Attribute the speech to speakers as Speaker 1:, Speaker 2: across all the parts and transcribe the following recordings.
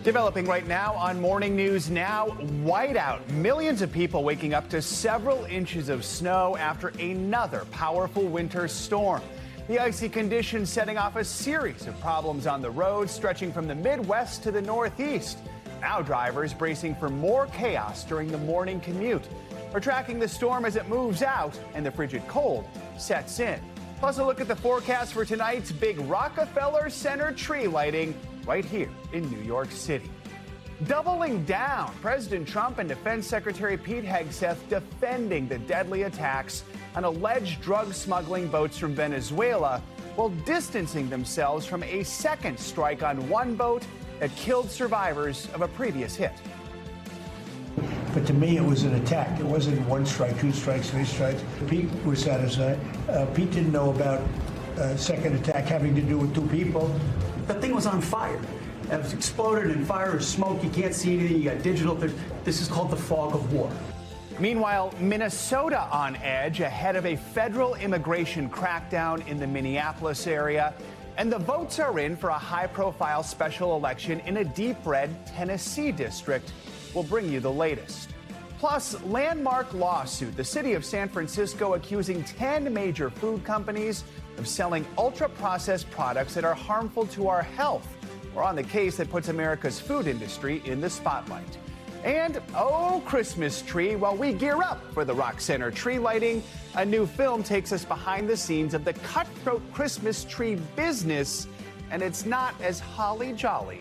Speaker 1: Developing right now on Morning News Now, whiteout. Millions of people waking up to several inches of snow after another powerful winter storm. The icy conditions setting off a series of problems on the roads stretching from the Midwest to the Northeast. Now drivers bracing for more chaos during the morning commute. We're tracking the storm as it moves out and the frigid cold sets in. Plus a look at the forecast for tonight's big Rockefeller Center tree lighting right here in New York City. Doubling down, President Trump and Defense Secretary Pete Hegseth defending the deadly attacks on alleged drug smuggling boats from Venezuela while distancing themselves from a second strike on one boat that killed survivors of a previous hit.
Speaker 2: But to me, it was an attack. It wasn't one strike, two strikes, three strikes. Pete was satisfied. Pete didn't know about a second attack having to do with two people.
Speaker 3: The thing was on fire. It was exploded in fire or smoke. You can't see anything. You got digital. This is called the fog of war.
Speaker 1: Meanwhile, Minnesota on edge ahead of a federal immigration crackdown in the Minneapolis area. And the votes are in for a high-profile special election in a deep red Tennessee district. We'll bring you the latest. Plus, landmark lawsuit. The city of San Francisco accusing 10 major food companies of selling ultra-processed products that are harmful to our health. We're on the case that puts America's food industry in the spotlight. And, oh, Christmas tree, while we gear up for the Rock Center tree lighting, a new film takes us behind the scenes of the cutthroat Christmas tree business, and it's not as holly jolly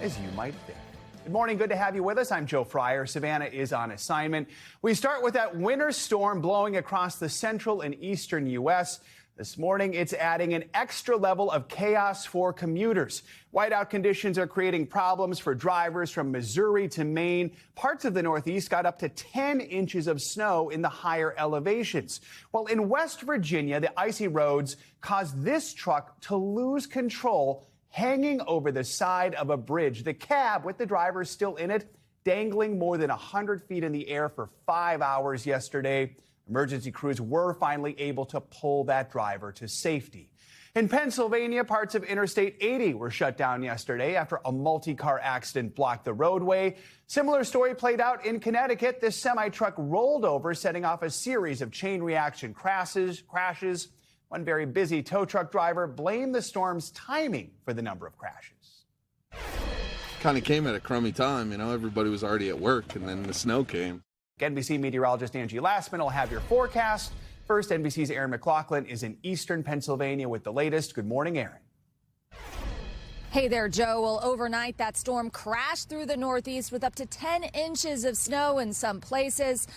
Speaker 1: as you might think. Good morning. Good to have you with us. I'm Joe Fryer. Savannah is on assignment. We start with that winter storm blowing across the central and eastern U.S. This morning, it's adding an extra level of chaos for commuters. Whiteout conditions are creating problems for drivers from Missouri to Maine. Parts of the Northeast got up to 10 inches of snow in the higher elevations. While in West Virginia, the icy roads caused this truck to lose control, hanging over the side of a bridge. The cab, with the driver still in it, dangling more than 100 feet in the air for 5 hours yesterday. Emergency crews were finally able to pull that driver to safety. In Pennsylvania, parts of Interstate 80 were shut down yesterday after a multi-car accident blocked the roadway. Similar story played out in Connecticut. This semi-truck rolled over, setting off a series of chain reaction crashes. One very busy tow truck driver blamed the storm's timing for the number of crashes.
Speaker 4: Kind of came at a crummy time, everybody was already at work, and then the snow came.
Speaker 1: NBC meteorologist Angie Lastman will have your forecast. First, NBC's Aaron McLaughlin is in eastern Pennsylvania with the latest. Good morning, Aaron.
Speaker 5: Hey there, Joe. Well, overnight, that storm crashed through the Northeast with up to 10 inches of snow in some places.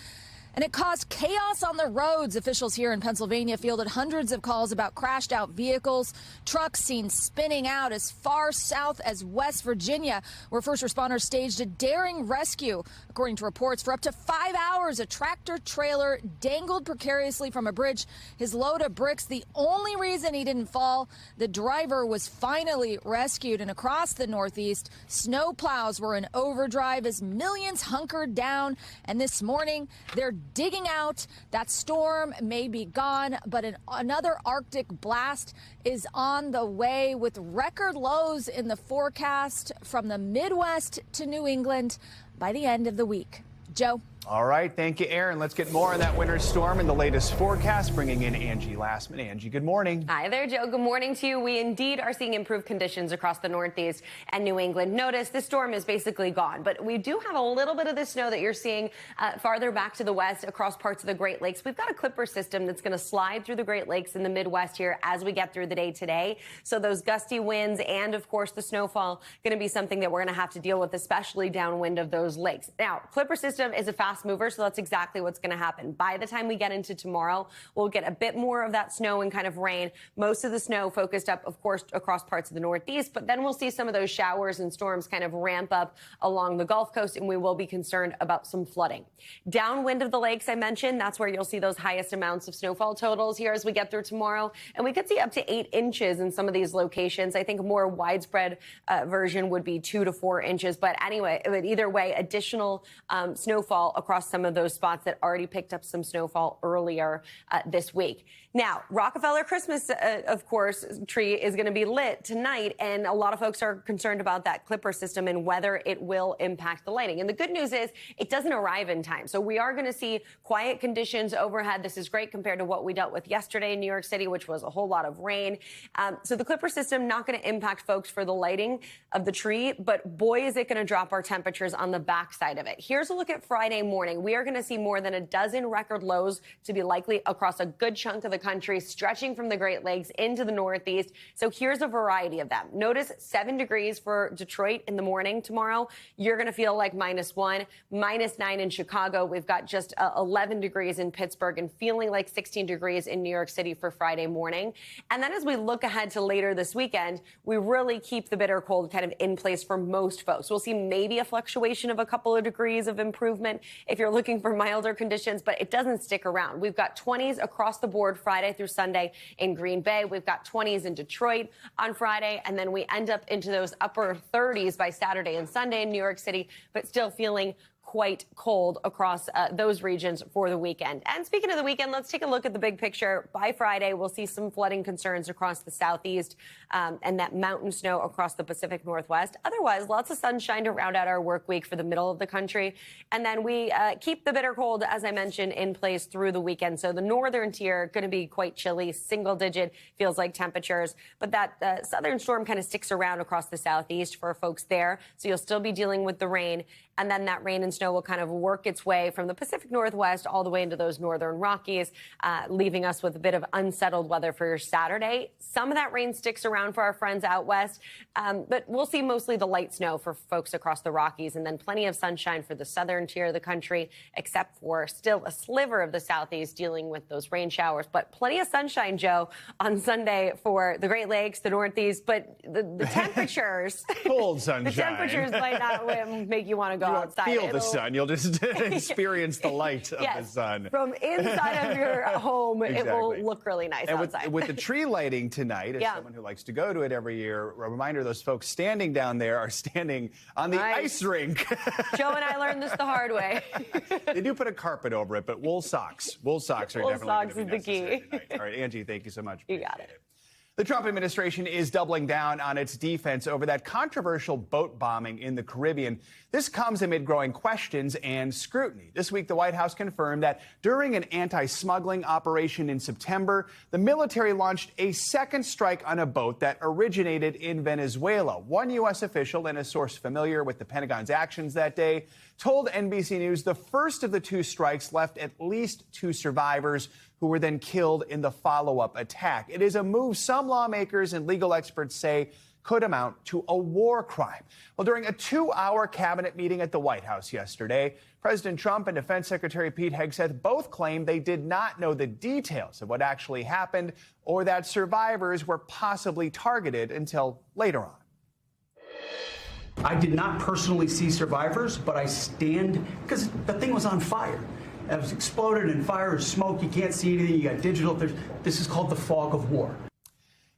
Speaker 5: And it caused chaos on the roads. Officials here in Pennsylvania fielded hundreds of calls about crashed out vehicles, trucks seen spinning out as far south as West Virginia, where first responders staged a daring rescue. According to reports, for up to 5 hours, a tractor trailer dangled precariously from a bridge, his load of bricks the only reason he didn't fall. The driver was finally rescued. And across the Northeast, snow plows were in overdrive as millions hunkered down. And this morning, they're digging out. That storm may be gone, but another Arctic blast is on the way with record lows in the forecast from the Midwest to New England by the end of the week. Joe.
Speaker 1: All right. Thank you, Aaron. Let's get more on that winter storm and the latest forecast, bringing in Angie Lastman. Angie, good morning.
Speaker 6: Hi there, Joe. Good morning to you. We indeed are seeing improved conditions across the Northeast and New England. Notice this storm is basically gone, but we do have a little bit of the snow that you're seeing farther back to the west across parts of the Great Lakes. We've got a clipper system that's going to slide through the Great Lakes in the Midwest here as we get through the day today. So those gusty winds and, of course, the snowfall going to be something that we're going to have to deal with, especially downwind of those lakes. Now, clipper system is a fast mover, so that's exactly what's going to happen. By the time we get into tomorrow, we'll get a bit more of that snow and kind of rain. Most of the snow focused up, of course, across parts of the Northeast, but then we'll see some of those showers and storms kind of ramp up along the Gulf Coast, and we will be concerned about some flooding. Downwind of the lakes, I mentioned, that's where you'll see those highest amounts of snowfall totals here as we get through tomorrow, and we could see up to 8 inches in some of these locations. I think a more widespread version would be 2 to 4 inches, but anyway, either way, additional snowfall across some of those spots that already picked up some snowfall earlier this week. Now, Rockefeller Christmas, of course, tree is going to be lit tonight, and a lot of folks are concerned about that clipper system and whether it will impact the lighting. And the good news is it doesn't arrive in time. So we are going to see quiet conditions overhead. This is great compared to what we dealt with yesterday in New York City, which was a whole lot of rain. So the clipper system not going to impact folks for the lighting of the tree, but boy, is it going to drop our temperatures on the backside of it. Here's a look at Friday morning. We are going to see more than a dozen record lows to be likely across a good chunk of the country, stretching from the Great Lakes into the Northeast. So here's a variety of them. Notice 7 degrees for Detroit in the morning tomorrow. You're going to feel like -1, -9 in Chicago. We've got just 11 degrees in Pittsburgh and feeling like 16 degrees in New York City for Friday morning. And then as we look ahead to later this weekend, we really keep the bitter cold kind of in place for most folks. We'll see maybe a fluctuation of a couple of degrees of improvement if you're looking for milder conditions, but it doesn't stick around. We've got 20s across the board Friday through Sunday in Green Bay. We've got 20s in Detroit on Friday, and then we end up into those upper 30s by Saturday and Sunday in New York City, but still feeling quite cold across those regions for the weekend. And speaking of the weekend, let's take a look at the big picture. By Friday, we'll see some flooding concerns across the southeast and that mountain snow across the Pacific Northwest. Otherwise, lots of sunshine to round out our work week for the middle of the country. And then we keep the bitter cold, as I mentioned, in place through the weekend. So the northern tier going to be quite chilly, single digit feels like temperatures. But that southern storm kind of sticks around across the southeast for folks there. So you'll still be dealing with the rain. And then that rain and snow will kind of work its way from the Pacific Northwest all the way into those northern Rockies, leaving us with a bit of unsettled weather for your Saturday. Some of that rain sticks around for our friends out west, but we'll see mostly the light snow for folks across the Rockies, and then plenty of sunshine for the southern tier of the country, except for still a sliver of the southeast dealing with those rain showers. But plenty of sunshine, Joe, on Sunday for the Great Lakes, the Northeast, but the temperatures...
Speaker 1: Cold sunshine.
Speaker 6: The temperatures might not make you want to go outside.
Speaker 1: Feel the sun. You'll just experience the light of the sun.
Speaker 6: From inside of your home,
Speaker 1: Exactly.
Speaker 6: It will look really nice outside.
Speaker 1: With the tree lighting tonight, as someone who likes to go to it every year, a reminder those folks standing down there are standing on the ice rink.
Speaker 6: Joe and I learned this the hard way.
Speaker 1: They do put a carpet over it, but wool socks. Wool socks are definitely going to be necessary tonight. All right, Angie, thank you so much.
Speaker 6: You got it.
Speaker 1: The Trump administration is doubling down on its defense over that controversial boat bombing in the Caribbean. This comes amid growing questions and scrutiny. This week, the White House confirmed that during an anti-smuggling operation in September, the military launched a second strike on a boat that originated in Venezuela. One U.S. official and a source familiar with the Pentagon's actions that day told NBC News the first of the 2 strikes left at least 2 survivors who were then killed in the follow-up attack. It is a move some lawmakers and legal experts say could amount to a war crime. Well, during a 2-hour cabinet meeting at the White House yesterday, President Trump and Defense Secretary Pete Hegseth both claimed they did not know the details of what actually happened or that survivors were possibly targeted until later on.
Speaker 3: I did not personally see survivors, but I stand because the thing was on fire. It was exploded and fire and smoke. You can't see anything. You got digital. This is called the fog of war.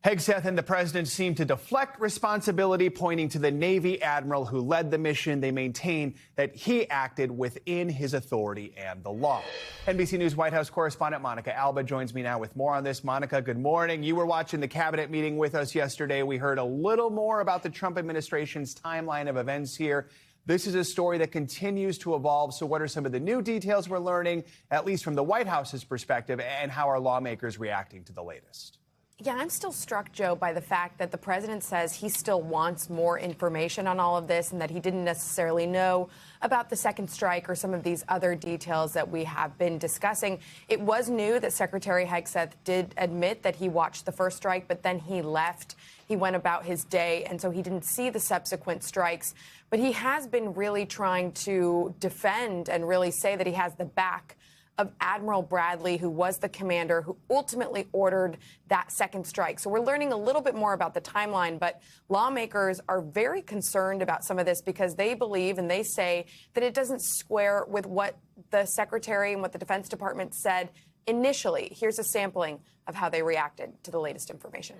Speaker 1: Hegseth and the president seemed to deflect responsibility, pointing to the Navy admiral who led the mission. They maintain that he acted within his authority and the law. NBC News White House correspondent Monica Alba joins me now with more on this. Monica, good morning. You were watching the cabinet meeting with us yesterday. We heard a little more about the Trump administration's timeline of events here. This is a story that continues to evolve. So what are some of the new details we're learning, at least from the White House's perspective, and how are lawmakers reacting to the latest?
Speaker 7: Yeah, I'm still struck, Joe, by the fact that the president says he still wants more information on all of this and that he didn't necessarily know about the second strike or some of these other details that we have been discussing. It was new that Secretary Hegseth did admit that he watched the first strike, but then he left. He went about his day, and so he didn't see the subsequent strikes. But he has been really trying to defend and really say that he has the back of Admiral Bradley, who was the commander who ultimately ordered that second strike. So we're learning a little bit more about the timeline, but lawmakers are very concerned about some of this because they believe and they say that it doesn't square with what the Secretary and what the Defense Department said Initially, here's a sampling of how they reacted to the latest information.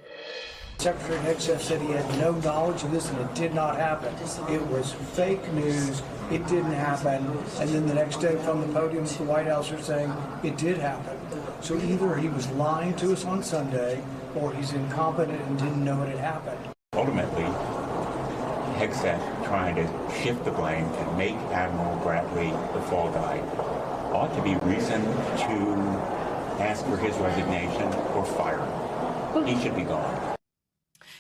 Speaker 2: Secretary Hegseth said he had no knowledge of this and it did not happen. It was fake news. It didn't happen. And then the next day from the podium at the White House are saying it did happen. So either he was lying to us on Sunday or he's incompetent and didn't know it had happened.
Speaker 8: Ultimately, Hegseth trying to shift the blame to make Admiral Bradley the fall guy ought to be reason to ask for his resignation or fire him. He should be gone.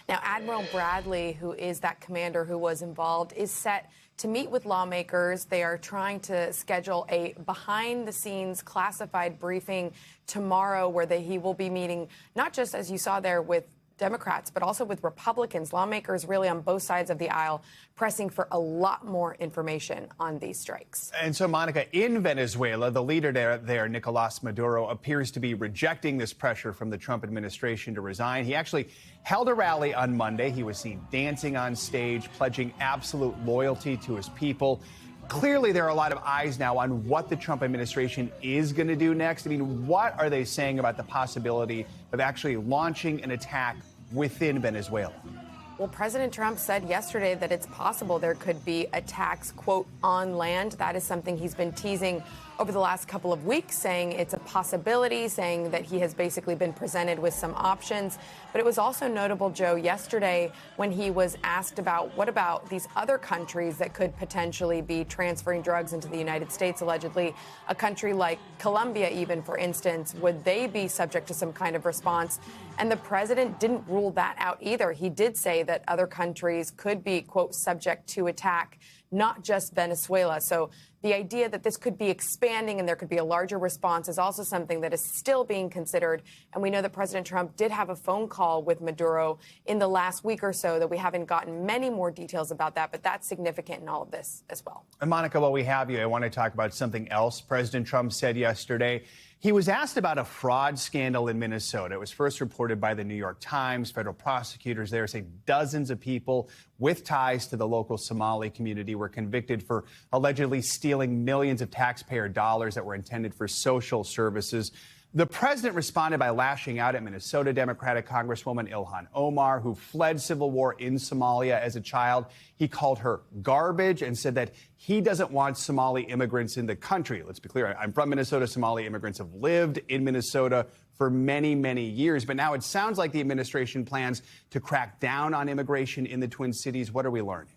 Speaker 7: Now, Admiral Bradley, who is that commander who was involved, is set to meet with lawmakers. They are trying to schedule a behind-the-scenes classified briefing tomorrow where he will be meeting not just, as you saw there, with Democrats, but also with Republicans, lawmakers really on both sides of the aisle, pressing for a lot more information on these strikes.
Speaker 1: And so, Monica, in Venezuela, the leader there, Nicolas Maduro, appears to be rejecting this pressure from the Trump administration to resign. He actually held a rally on Monday. He was seen dancing on stage, pledging absolute loyalty to his people. Clearly, there are a lot of eyes now on what the Trump administration is going to do next. I mean, what are they saying about the possibility of actually launching an attack within Venezuela?
Speaker 7: Well, President Trump said yesterday that it's possible there could be attacks, quote, on land. That is something he's been teasing over the last couple of weeks, saying it's a possibility, saying that he has basically been presented with some options. But it was also notable, Joe, yesterday when he was asked about what about these other countries that could potentially be transferring drugs into the United States, allegedly, a country like Colombia, even, for instance, would they be subject to some kind of response? And the president didn't rule that out either. He did say that other countries could be, quote, subject to attack, not just Venezuela. So the idea that this could be expanding and there could be a larger response is also something that is still being considered. And we know that President Trump did have a phone call with Maduro in the last week or so, that we haven't gotten many more details about that. But that's significant in all of this as well.
Speaker 1: And Monica, while we have you, I want to talk about something else President Trump said yesterday. He was asked about a fraud scandal in Minnesota. It was first reported by the New York Times. Federal prosecutors there say dozens of people with ties to the local Somali community were convicted for allegedly stealing millions of taxpayer dollars that were intended for social services. The president responded by lashing out at Minnesota Democratic Congresswoman Ilhan Omar, who fled civil war in Somalia as a child. He called her garbage and said that he doesn't want Somali immigrants in the country. Let's be clear. I'm from Minnesota. Somali immigrants have lived in Minnesota for many, many years. But now it sounds like the administration plans to crack down on immigration in the Twin Cities. What are we learning?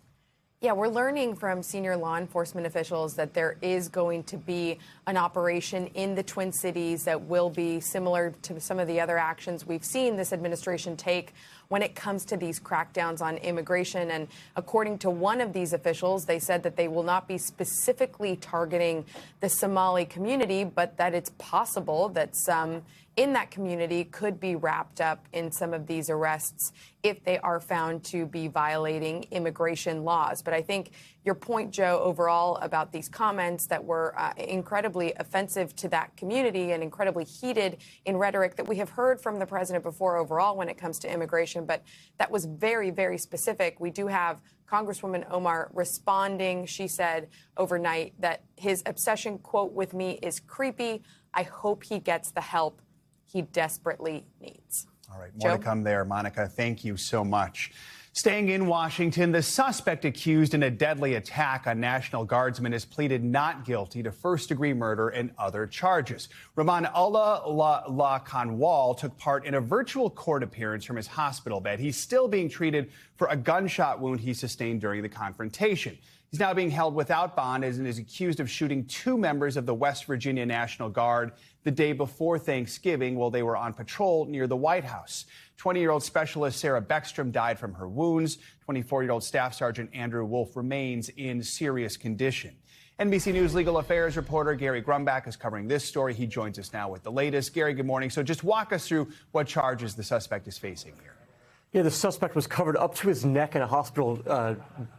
Speaker 7: Yeah, we're learning from senior law enforcement officials that there is going to be an operation in the Twin Cities that will be similar to some of the other actions we've seen this administration take when it comes to these crackdowns on immigration. And according to one of these officials, they said that they will not be specifically targeting the Somali community, but that it's possible that some in that community could be wrapped up in some of these arrests if they are found to be violating immigration laws. But I think your point, Joe, overall about these comments that were incredibly offensive to that community and incredibly heated in rhetoric that we have heard from the president before overall when it comes to immigration. But that was very, very specific. We do have Congresswoman Omar responding. She said overnight that his obsession, quote, with me is creepy. I hope he gets the help he desperately needs.
Speaker 1: All right, more to come there, Monica. Thank you so much. Staying in Washington, the suspect accused in a deadly attack on National Guardsmen has pleaded not guilty to first-degree murder and other charges. Rahman Allah Khanwal took part in a virtual court appearance from his hospital bed. He's still being treated for a gunshot wound he sustained during the confrontation. He's now being held without bond and is accused of shooting two members of the West Virginia National Guard the day before Thanksgiving while they were on patrol near the White House. 20-year-old Specialist Sarah Beckstrom died from her wounds. 24-year-old Staff Sergeant Andrew Wolf remains in serious condition. NBC News legal affairs reporter Gary Grumbach is covering this story. He joins us now with the latest. Gary, good morning. So just walk us through what charges the suspect is facing here.
Speaker 9: Yeah, the suspect was covered up to his neck in a hospital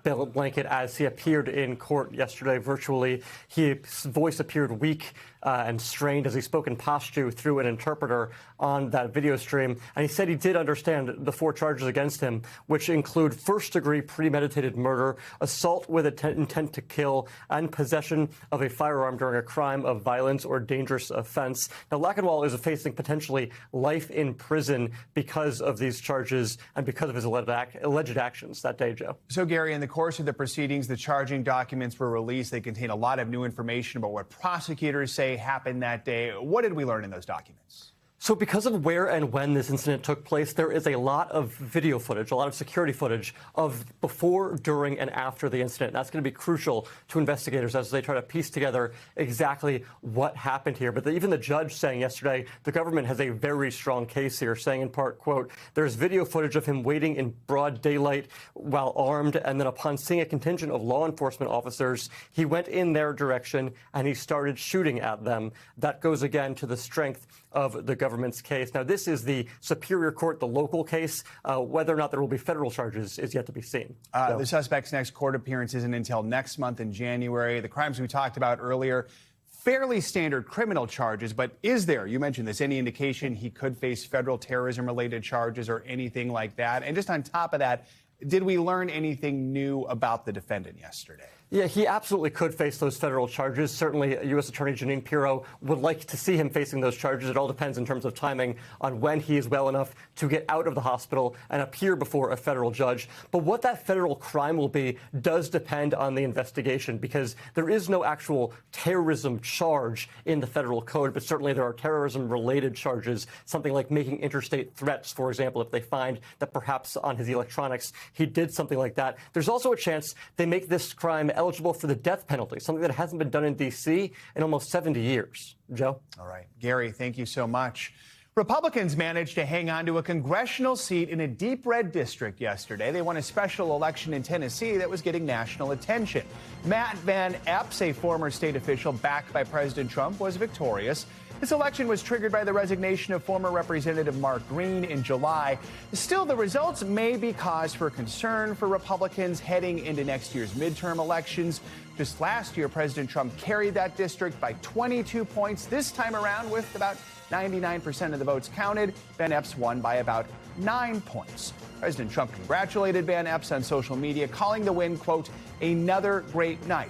Speaker 9: blanket as he appeared in court yesterday virtually. His voice appeared weak and strained as he spoke in Pashto through an interpreter on that video stream. And he said he did understand the 4 charges against him, which include first-degree premeditated murder, assault with intent to kill, and possession of a firearm during a crime of violence or dangerous offense. Now, Lachenwall is facing potentially life in prison because of these charges and because of his alleged actions that day, Joe.
Speaker 1: So, Gary, in the course of the proceedings, the charging documents were released. They contain a lot of new information about what prosecutors say happened that day. What did we learn in those documents?
Speaker 9: So because of where and when this incident took place, there is a lot of video footage, a lot of security footage of before, during, and after the incident. That's going to be crucial to investigators as they try to piece together exactly what happened here. But even the judge saying yesterday the government has a very strong case here, saying in part, quote, there's video footage of him waiting in broad daylight while armed, and then upon seeing a contingent of law enforcement officers, he went in their direction and he started shooting at them. That goes again to the strength of the government's case. Now, this is the Superior Court, the local case. Whether or not there will be federal charges is yet to be seen.
Speaker 1: The suspect's next court appearance isn't until next month in January. The crimes we talked about earlier, fairly standard criminal charges, but is there, you mentioned this, any indication he could face federal terrorism-related charges or anything like that? And just on top of that, did we learn anything new about the defendant yesterday?
Speaker 9: Yeah, he absolutely could face those federal charges. Certainly, U.S. Attorney Jeanine Pirro would like to see him facing those charges. It all depends in terms of timing on when he is well enough to get out of the hospital and appear before a federal judge. But what that federal crime will be does depend on the investigation, because there is no actual terrorism charge in the federal code, but certainly there are terrorism-related charges, something like making interstate threats, for example, if they find that perhaps on his electronics he did something like that. There's also a chance they make this crime eligible for the death penalty, something that hasn't been done in D.C. in almost 70 years. Joe?
Speaker 1: All right. Gary, thank you so much. Republicans managed to hang on to a congressional seat in a deep red district yesterday. They won a special election in Tennessee that was getting national attention. Matt Van Epps, a former state official backed by President Trump, was victorious. This election was triggered by the resignation of former Representative Mark Green in July. Still, the results may be cause for concern for Republicans heading into next year's midterm elections. Just last year, President Trump carried that district by 22 points. This time around, with about 99% of the votes counted, Van Epps won by about 9 points. President Trump congratulated Van Epps on social media, calling the win, quote, another great night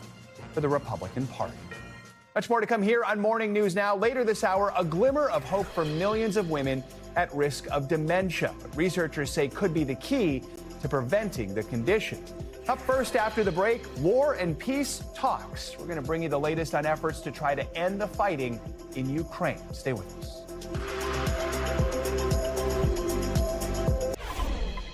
Speaker 1: for the Republican Party. Much more to come here on Morning News Now. Later this hour, a glimmer of hope for millions of women at risk of dementia. Researchers say could be the key to preventing the condition. Up first after the break, war and peace talks. We're going to bring you the latest on efforts to try to end the fighting in Ukraine. Stay with us.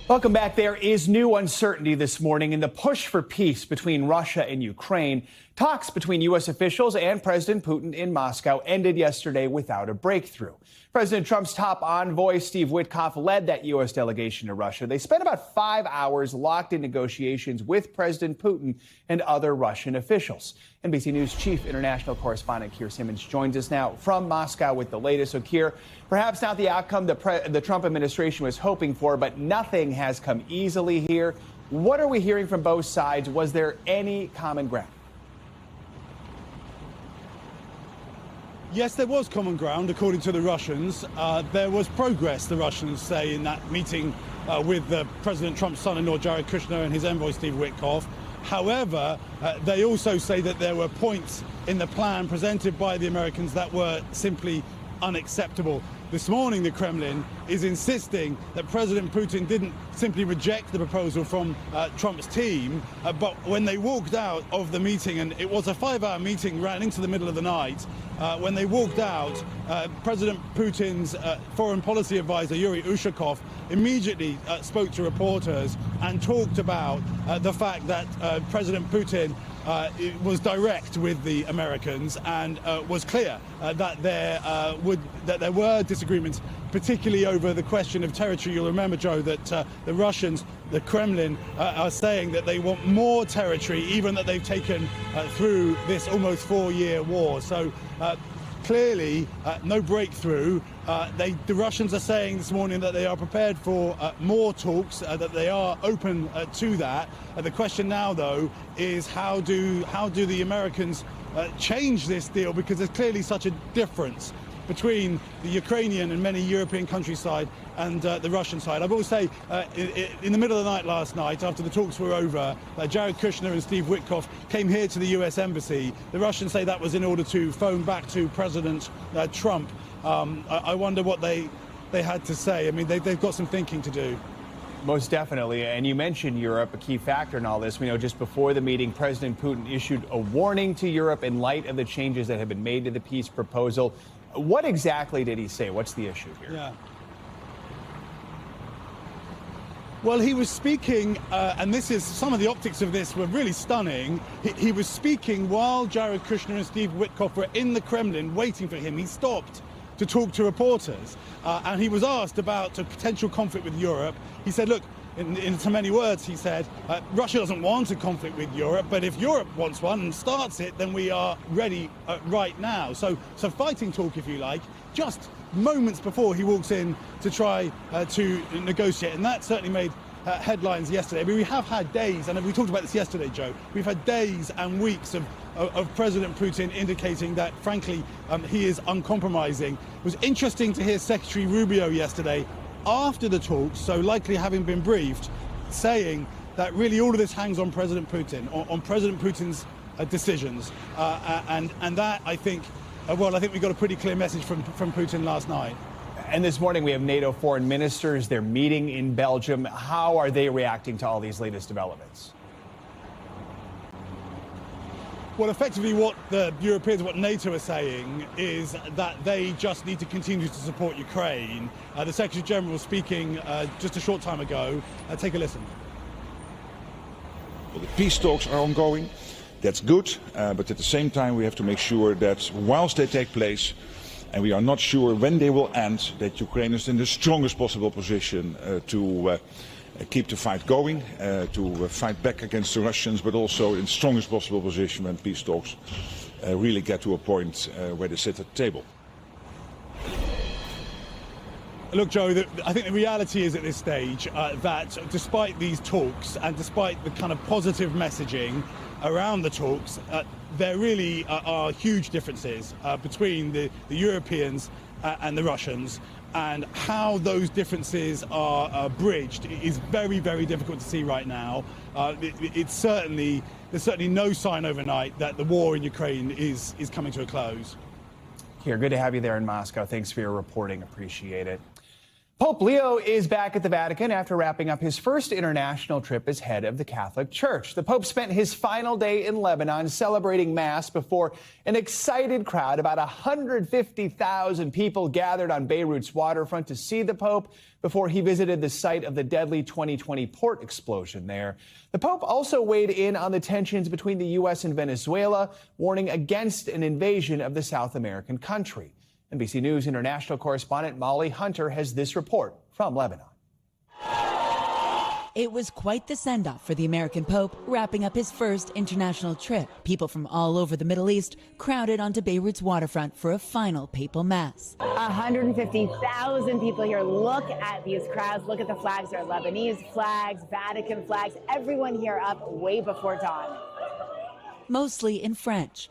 Speaker 1: Welcome back. There is new uncertainty this morning in the push for peace between Russia and Ukraine. Talks between U.S. officials and President Putin in Moscow ended yesterday without a breakthrough. President Trump's top envoy, Steve Witkoff, led that U.S. delegation to Russia. They spent about 5 hours locked in negotiations with President Putin and other Russian officials. NBC News chief international correspondent Keir Simmons joins us now from Moscow with the latest. So, Keir, perhaps not the outcome the Trump administration was hoping for, but nothing has come easily here. What are we hearing from both sides? Was there any common ground?
Speaker 10: Yes, there was common ground, according to the Russians. There was progress, the Russians say, in that meeting with President Trump's son-in-law, Jared Kushner, and his envoy, Steve Witkoff. However, they also say that there were points in the plan presented by the Americans that were simply unacceptable. This morning, the Kremlin is insisting that President Putin didn't simply reject the proposal from Trump's team, but when they walked out of the meeting, and it was a 5-hour meeting, ran into the middle of the night, when they walked out, President Putin's foreign policy advisor, Yuri Ushakov, immediately spoke to reporters and talked about the fact that President Putin was direct with the Americans and was clear that there were disagreements, particularly over the question of territory. You'll remember, Joe, that the Russians, the Kremlin, are saying that they want more territory, even that they've taken through this almost 4-year war. So clearly no breakthrough. The Russians are saying this morning that they are prepared for more talks, that they are open to that. The question now, though, is how do the Americans change this deal, because there's clearly such a difference between the Ukrainian and many European countryside and the Russian side. I will say, in the middle of the night last night, after the talks were over, Jared Kushner and Steve Witkoff came here to the US Embassy. The Russians say that was in order to phone back to President Trump. I wonder what they had to say. I mean, they've got some thinking to do.
Speaker 1: Most definitely. And you mentioned Europe, a key factor in all this. We know just before the meeting, President Putin issued a warning to Europe in light of the changes that have been made to the peace proposal. What exactly did he say? What's the issue here?
Speaker 10: Yeah. Well, he was speaking, and this is, some of the optics of this were really stunning. He was speaking while Jared Kushner and Steve Witkoff were in the Kremlin waiting for him. He stopped to talk to reporters, and he was asked about a potential conflict with Europe. He said, look, in so many words, he said, Russia doesn't want a conflict with Europe, but if Europe wants one and starts it, then we are ready right now. So fighting talk, if you like, just moments before he walks in to try to negotiate. And that certainly made headlines yesterday. I mean, we have had days, and we talked about this yesterday, Joe, we've had days and weeks of President Putin indicating that, frankly, he is uncompromising. It was interesting to hear Secretary Rubio yesterday after the talks, so likely having been briefed, saying that really all of this hangs on President Putin, on President Putin's decisions. And that, I think, I think we got a pretty clear message from Putin last night.
Speaker 1: And this morning we have NATO foreign ministers. They're meeting in Belgium. How are they reacting to all these latest developments?
Speaker 10: Well, effectively what the Europeans, what NATO are saying is that they just need to continue to support Ukraine. The Secretary General was speaking just a short time ago. Take a listen.
Speaker 11: Well, the peace talks are ongoing. That's good, but at the same time we have to make sure that whilst they take place, and we are not sure when they will end, that Ukraine is in the strongest possible position to keep the fight going, to fight back against the Russians, but also in the strongest possible position when peace talks really get to a point where they sit at the table.
Speaker 10: Look, Joe, I think the reality is at this stage that despite these talks and despite the kind of positive messaging around the talks, there really are huge differences between the Europeans and the Russians, and how those differences are bridged is very, very difficult to see right now. There's certainly no sign overnight that the war in Ukraine is coming to a close.
Speaker 1: Here, good to have you there in Moscow. Thanks for your reporting. Appreciate it. Pope Leo is back at the Vatican after wrapping up his first international trip as head of the Catholic Church. The Pope spent his final day in Lebanon celebrating Mass before an excited crowd. About 150,000 people gathered on Beirut's waterfront to see the Pope before he visited the site of the deadly 2020 port explosion there. The Pope also weighed in on the tensions between the U.S. and Venezuela, warning against an invasion of the South American country. NBC News international correspondent Molly Hunter has this report from Lebanon.
Speaker 12: It was quite the send-off for the American Pope, wrapping up his first international trip. People from all over the Middle East crowded onto Beirut's waterfront for a final papal mass.
Speaker 13: 150,000 people here. Look at these crowds. Look at the flags. There are Lebanese flags, Vatican flags, everyone here up way before dawn.
Speaker 12: Mostly in French.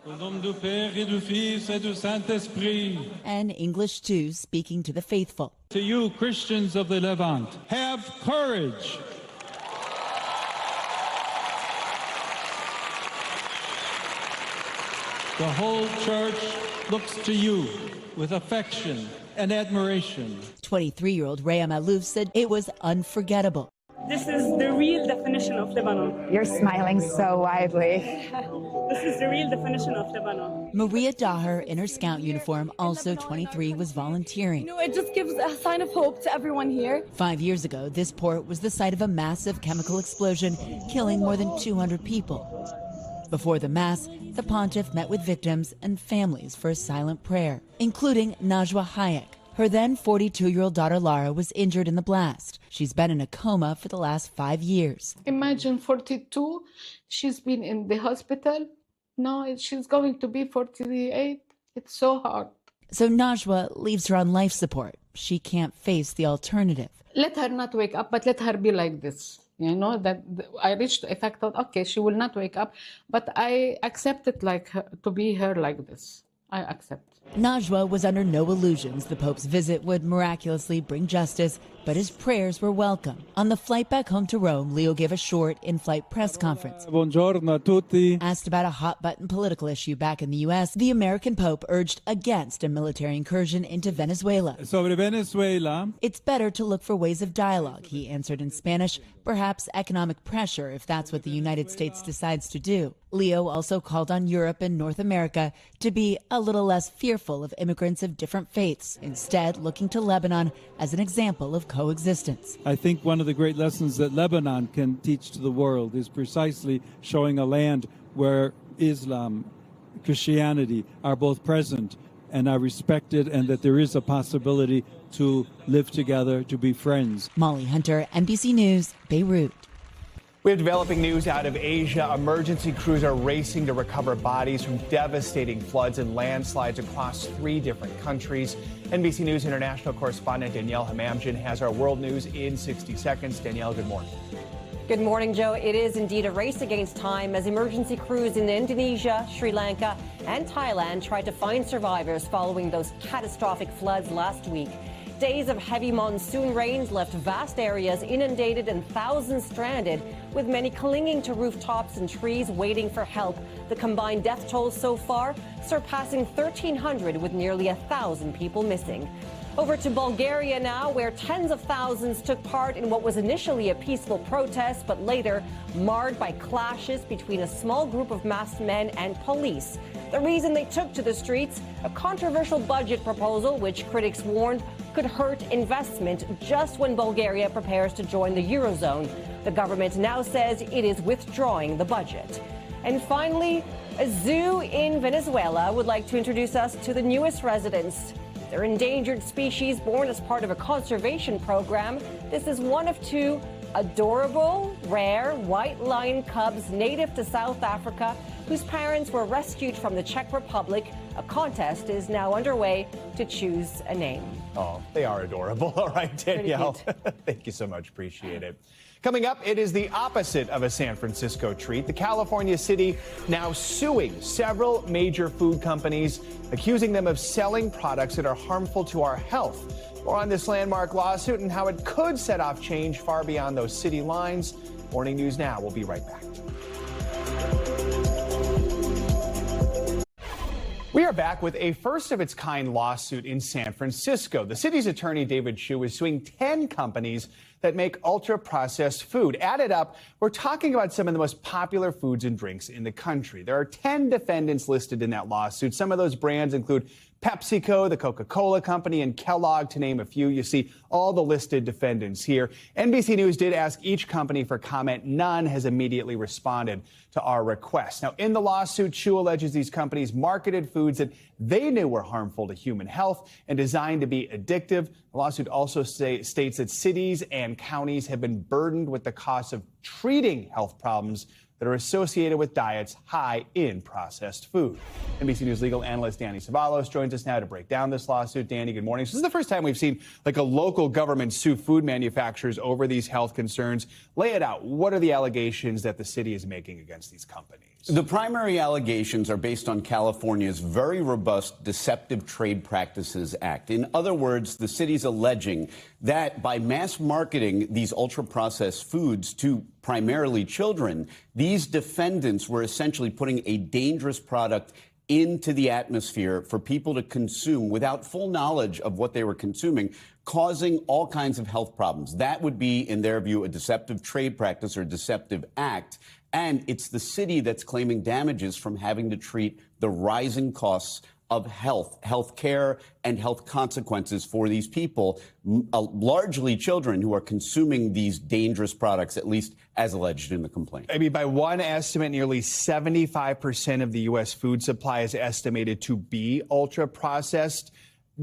Speaker 12: And English too, speaking to the faithful.
Speaker 14: To you, Christians of the Levant, have courage. The whole church looks to you with affection and admiration.
Speaker 12: 23-year-old Rhea Malouf said it was unforgettable.
Speaker 15: This is the real definition of Lebanon.
Speaker 13: You're smiling so widely.
Speaker 15: This is the real definition of Lebanon.
Speaker 12: Maria Daher, in her scout uniform, also 23, was volunteering.
Speaker 15: It just gives a sign of hope to everyone here.
Speaker 12: 5 years ago, this port was the site of a massive chemical explosion, killing more than 200 people. Before the Mass, the pontiff met with victims and families for a silent prayer, including Najwa Hayek. Her then 42-year-old daughter Lara was injured in the blast. She's been in a coma for the last 5 years.
Speaker 16: Imagine 42, she's been in the hospital. Now she's going to be 48. It's so hard.
Speaker 12: So Najwa leaves her on life support. She can't face the alternative.
Speaker 16: Let her not wake up, but let her be like this. You know, that I reached a fact that, okay, she will not wake up, but I accept it like her, to be her like this. I accept.
Speaker 12: Najwa was under no illusions the Pope's visit would miraculously bring justice, but his prayers were welcome. On the flight back home to Rome, Leo gave a short in-flight press conference.
Speaker 14: Buongiorno a tutti.
Speaker 12: Asked about a hot-button political issue back in the U.S., the American Pope urged against a military incursion into Venezuela.
Speaker 14: Sobre Venezuela.
Speaker 12: It's better to look for ways of dialogue, he answered in Spanish, perhaps economic pressure if that's what the United States decides to do. Leo also called on Europe and North America to be a little less fearful of immigrants of different faiths, instead looking to Lebanon as an example of coexistence.
Speaker 14: I think one of the great lessons that Lebanon can teach to the world is precisely showing a land where Islam, Christianity are both present and are respected, and that there is a possibility to live together, to be friends.
Speaker 12: Molly Hunter, NBC News, Beirut.
Speaker 1: We have developing news out of Asia. Emergency crews are racing to recover bodies from devastating floods and landslides across 3 different countries. NBC News international correspondent Danielle Hamamjian has our world news in 60 seconds. Danielle, good morning.
Speaker 17: Good morning, Joe. It is indeed a race against time as emergency crews in Indonesia, Sri Lanka, and Thailand tried to find survivors following those catastrophic floods last week. Days of heavy monsoon rains left vast areas inundated and thousands stranded, with many clinging to rooftops and trees waiting for help. The combined death toll so far surpassing 1,300, with nearly 1,000 people missing. Over to Bulgaria now, where tens of thousands took part in what was initially a peaceful protest, but later marred by clashes between a small group of masked men and police. The reason they took to the streets, a controversial budget proposal which critics warned could hurt investment just when Bulgaria prepares to join the Eurozone. The government now says it is withdrawing the budget. And finally, a zoo in Venezuela would like to introduce us to the newest residents. They're endangered species born as part of a conservation program. This is one of 2 adorable, rare white lion cubs native to South Africa, whose parents were rescued from the Czech Republic. A contest is now underway to choose a name.
Speaker 1: Oh, they are adorable. All right, Danielle. Thank you so much. Appreciate it. Coming up, it is the opposite of a San Francisco treat. The California city now suing several major food companies, accusing them of selling products that are harmful to our health. More on this landmark lawsuit and how it could set off change far beyond those city lines. Morning News Now. We'll be right back. We are back with a first-of-its-kind lawsuit in San Francisco. The city's attorney, David Hsu, is suing 10 companies that make ultra-processed food. Added up, we're talking about some of the most popular foods and drinks in the country. There are 10 defendants listed in that lawsuit. Some of those brands include PepsiCo, the Coca-Cola Company, and Kellogg, to name a few. You see all the listed defendants here. NBC News did ask each company for comment. None has immediately responded to our request. Now, in the lawsuit, Hsu alleges these companies marketed foods that they knew were harmful to human health and designed to be addictive. The lawsuit also states that cities and counties have been burdened with the cost of treating health problems that are associated with diets high in processed food. NBC News legal analyst Danny Ceballos joins us now to break down this lawsuit. Danny, good morning. So this is the first time we've seen like a local government sue food manufacturers over these health concerns. Lay it out. What are the allegations that the city is making against these companies?
Speaker 18: The primary allegations are based on California's very robust Deceptive Trade Practices Act. In other words, the city's alleging that by mass marketing these ultra-processed foods to primarily children, these defendants were essentially putting a dangerous product into the atmosphere for people to consume without full knowledge of what they were consuming, causing all kinds of health problems. That would be, in their view, a deceptive trade practice or deceptive act. And it's the city that's claiming damages from having to treat the rising costs of health care, and health consequences for these people, largely children who are consuming these dangerous products, at least as alleged in the complaint.
Speaker 1: I mean, by one estimate, nearly 75% of the U.S. food supply is estimated to be ultra-processed.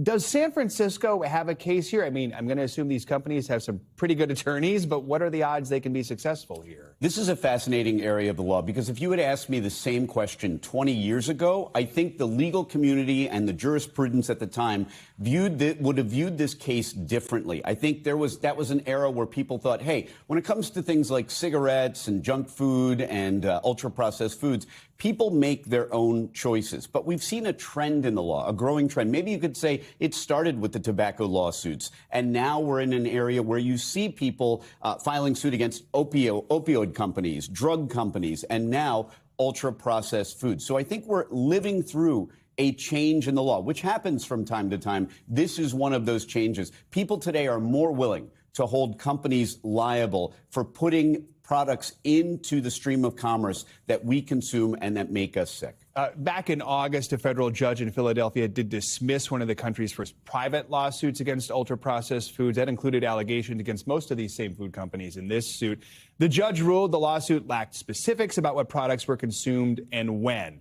Speaker 1: Does San Francisco have a case here? I mean, I'm going to assume these companies have some pretty good attorneys, but what are the odds they can be successful here?
Speaker 18: This is a fascinating area of the law, because if you had asked me the same question 20 years ago, I think the legal community and the jurisprudence at the time would have viewed this case differently. I think that was an era where people thought, hey, when it comes to things like cigarettes and junk food and ultra-processed foods, people make their own choices. But we've seen a trend in the law, a growing trend. Maybe you could say it started with the tobacco lawsuits, and now we're in an area where you see people filing suit against opioid companies, drug companies, and now ultra-processed foods. So I think we're living through a change in the law, which happens from time to time. This is one of those changes. People today are more willing to hold companies liable for putting products into the stream of commerce that we consume and that make us sick.
Speaker 1: Back in August, a federal judge in Philadelphia did dismiss one of the country's first private lawsuits against ultra-processed foods. That included allegations against most of these same food companies in this suit. The judge ruled the lawsuit lacked specifics about what products were consumed and when.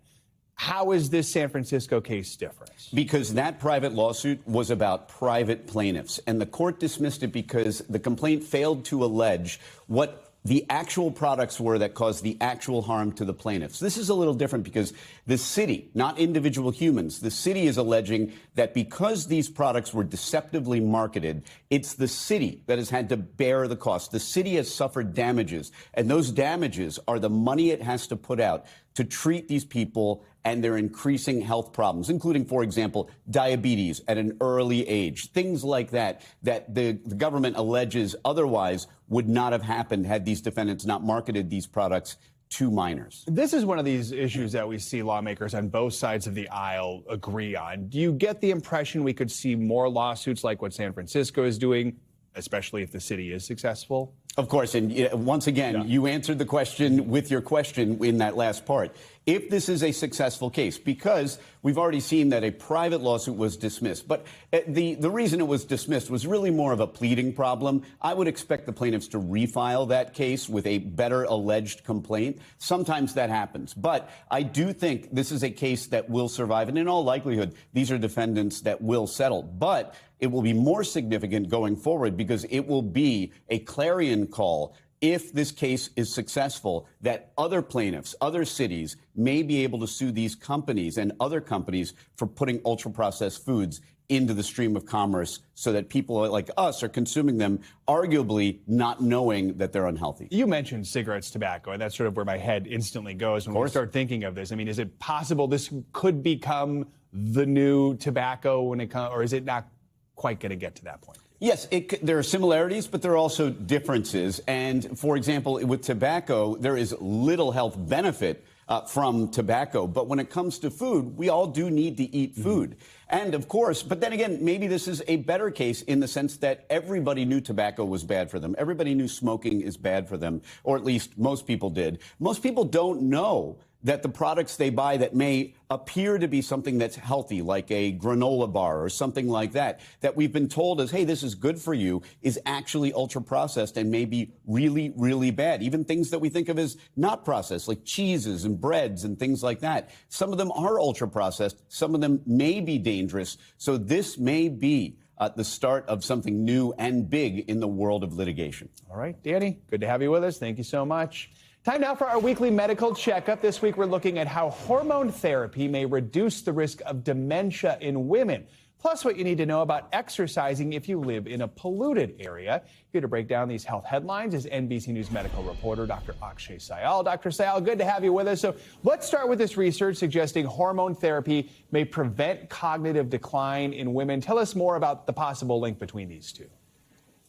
Speaker 1: How is this San Francisco case different?
Speaker 18: Because that private lawsuit was about private plaintiffs, and the court dismissed it because the complaint failed to allege what the actual products were that caused the actual harm to the plaintiffs. This is a little different because the city, not individual humans, the city is alleging that because these products were deceptively marketed, it's the city that has had to bear the cost. The city has suffered damages, and those damages are the money it has to put out to treat these people and their increasing health problems, including, for example, diabetes at an early age, things like that, that the government alleges otherwise would not have happened had these defendants not marketed these products to minors.
Speaker 1: This is one of these issues that we see lawmakers on both sides of the aisle agree on. Do you get the impression we could see more lawsuits like what San Francisco is doing, especially if the city is successful?
Speaker 18: Of course. And once again, you answered the question with your question in that last part. If this is a successful case, because we've already seen that a private lawsuit was dismissed, but the reason it was dismissed was really more of a pleading problem. I would expect the plaintiffs to refile that case with a better alleged complaint. Sometimes that happens. But I do think this is a case that will survive. And in all likelihood, these are defendants that will settle. But it will be more significant going forward because it will be a clarion call if this case is successful, that other plaintiffs, other cities may be able to sue these companies and other companies for putting ultra-processed foods into the stream of commerce so that people like us are consuming them, arguably not knowing that they're unhealthy.
Speaker 1: You mentioned cigarettes, tobacco, and that's sort of where my head instantly goes when we start thinking of this. I mean, is it possible this could become the new tobacco when it comes, or is it not quite going to get to that point?
Speaker 18: Yes, there are similarities, but there are also differences. And, for example, with tobacco, there is little health benefit from tobacco. But when it comes to food, we all do need to eat food. And, of course, but then again, maybe this is a better case in the sense that everybody knew tobacco was bad for them. Everybody knew smoking is bad for them, or at least most people did. Most people don't know that the products they buy that may appear to be something that's healthy, like a granola bar or something like that, that we've been told is, hey, this is good for you, is actually ultra-processed and may be really, really bad. Even things that we think of as not processed, like cheeses and breads and things like that. Some of them are ultra-processed. Some of them may be dangerous. So this may be the start of something new and big in the world of litigation.
Speaker 1: All right, Danny, good to have you with us. Thank you so much. Time now for our weekly medical checkup. This week, we're looking at how hormone therapy may reduce the risk of dementia in women. Plus, what you need to know about exercising if you live in a polluted area. Here to break down these health headlines is NBC News medical reporter Dr. Akshay Syal. Dr. Syal, good to have you with us. So let's start with this research suggesting hormone therapy may prevent cognitive decline in women. Tell us more about the possible link between these two.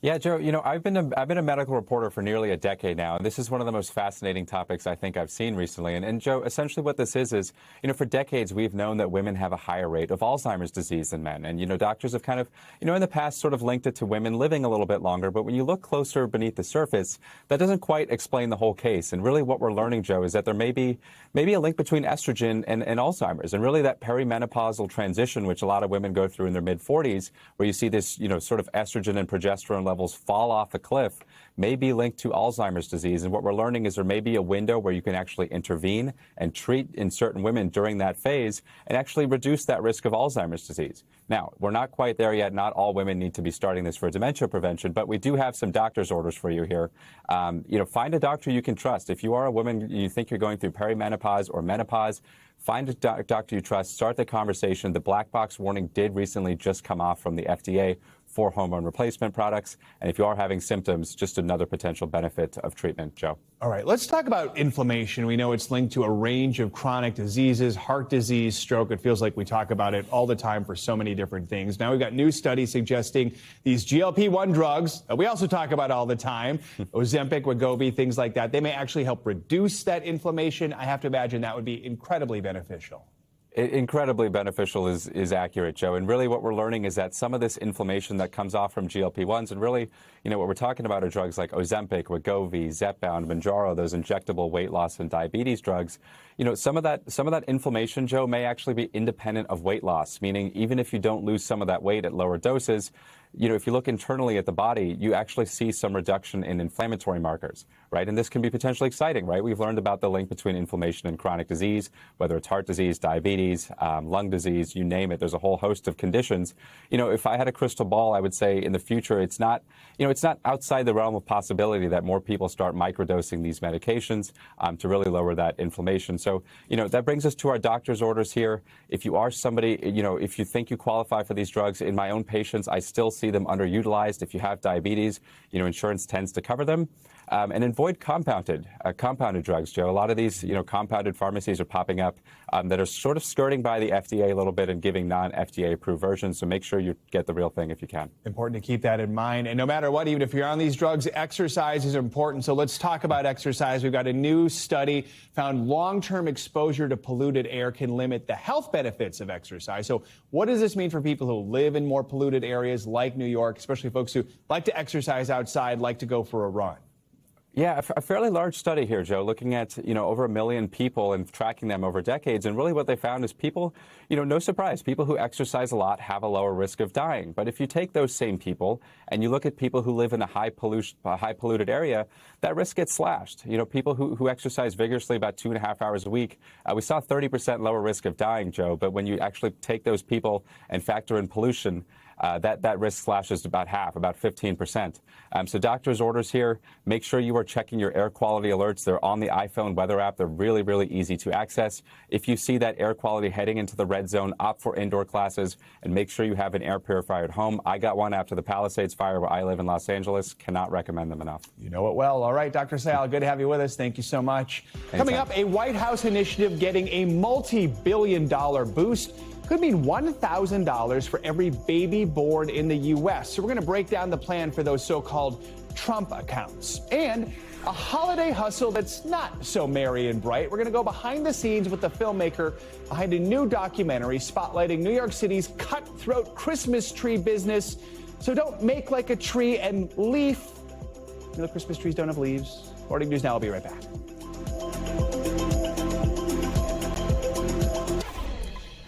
Speaker 19: Yeah, Joe, you know, I've been a medical reporter for nearly a decade now, and this is one of the most fascinating topics I think I've seen recently. And Joe, essentially what this is, you know, for decades we've known that women have a higher rate of Alzheimer's disease than men. And, you know, doctors have kind of, you know, in the past sort of linked it to women living a little bit longer. But when you look closer beneath the surface, that doesn't quite explain the whole case. And really what we're learning, Joe, is that there may be a link between estrogen and Alzheimer's. And really that perimenopausal transition, which a lot of women go through in their mid-40s, where you see this, you know, sort of estrogen and progesterone levels fall off a cliff may be linked to Alzheimer's disease. And what we're learning is there may be a window where you can actually intervene and treat in certain women during that phase and actually reduce that risk of Alzheimer's disease. Now, we're not quite there yet. Not all women need to be starting this for dementia prevention, but we do have some doctor's orders for you here. Find a doctor you can trust. If you are a woman, you think you're going through perimenopause or menopause, find a doctor you trust, start the conversation. The black box warning did recently just come off from the FDA for hormone replacement products. And if you are having symptoms, just another potential benefit of treatment, Joe.
Speaker 1: All right, let's talk about inflammation. We know it's linked to a range of chronic diseases, heart disease, stroke. It feels like we talk about it all the time for so many different things. Now we've got new studies suggesting these GLP-1 drugs that we also talk about all the time, Ozempic, Wegovy, things like that, they may actually help reduce that inflammation. I have to imagine that would be incredibly beneficial.
Speaker 19: Incredibly beneficial is accurate, Joe. And really what we're learning is that some of this inflammation that comes off from GLP-1s, and really, what we're talking about are drugs like Ozempic, Wegovy, Zepbound, Mounjaro, those injectable weight loss and diabetes drugs. Some of that inflammation, Joe, may actually be independent of weight loss, meaning even if you don't lose some of that weight at lower doses, if you look internally at the body, you actually see some reduction in inflammatory markers, right? And this can be potentially exciting, right? We've learned about the link between inflammation and chronic disease, whether it's heart disease, diabetes, lung disease, you name it. There's a whole host of conditions. If I had a crystal ball, I would say in the future, it's not outside the realm of possibility that more people start microdosing these medications to really lower that inflammation. So, that brings us to our doctor's orders here. If you are somebody, if you think you qualify for these drugs, in my own patients, I still see them underutilized. If you have diabetes, insurance tends to cover them. And avoid compounded drugs, Joe. A lot of these, compounded pharmacies are popping up that are sort of skirting by the FDA a little bit and giving non-FDA approved versions. So make sure you get the real thing if you can.
Speaker 1: Important to keep that in mind. And no matter what, even if you're on these drugs, exercise is important. So let's talk about exercise. We've got a new study found long-term exposure to polluted air can limit the health benefits of exercise. So what does this mean for people who live in more polluted areas like New York, especially folks who like to exercise outside, like to go for a run?
Speaker 19: Yeah, a fairly large study here, Joe, looking at, over 1 million people and tracking them over decades. And really what they found is people, no surprise, people who exercise a lot have a lower risk of dying. But if you take those same people and you look at people who live in a high polluted area, that risk gets slashed. People who exercise vigorously about 2.5 hours a week, we saw 30% lower risk of dying, Joe. But when you actually take those people and factor in pollution, that risk slashes about half, about 15%. So doctor's orders here, make sure you are checking your air quality alerts. They're on the iPhone weather app. They're really, really easy to access. If you see that air quality heading into the red zone, opt for indoor classes and make sure you have an air purifier at home. I got one after the Palisades fire where I live in Los Angeles. Cannot recommend them enough.
Speaker 1: You know it well. All right, Dr. Sayal, good to have you with us. Thank you so much.
Speaker 19: Anytime.
Speaker 1: Coming up, a White House initiative getting a multi-billion-dollar boost. Could mean $1,000 for every baby born in the U.S. So we're going to break down the plan for those so-called Trump accounts. And a holiday hustle that's not so merry and bright. We're going to go behind the scenes with the filmmaker behind a new documentary spotlighting New York City's cutthroat Christmas tree business. So don't make like a tree and leaf. Christmas trees don't have leaves. Morning News Now. I'll be right back.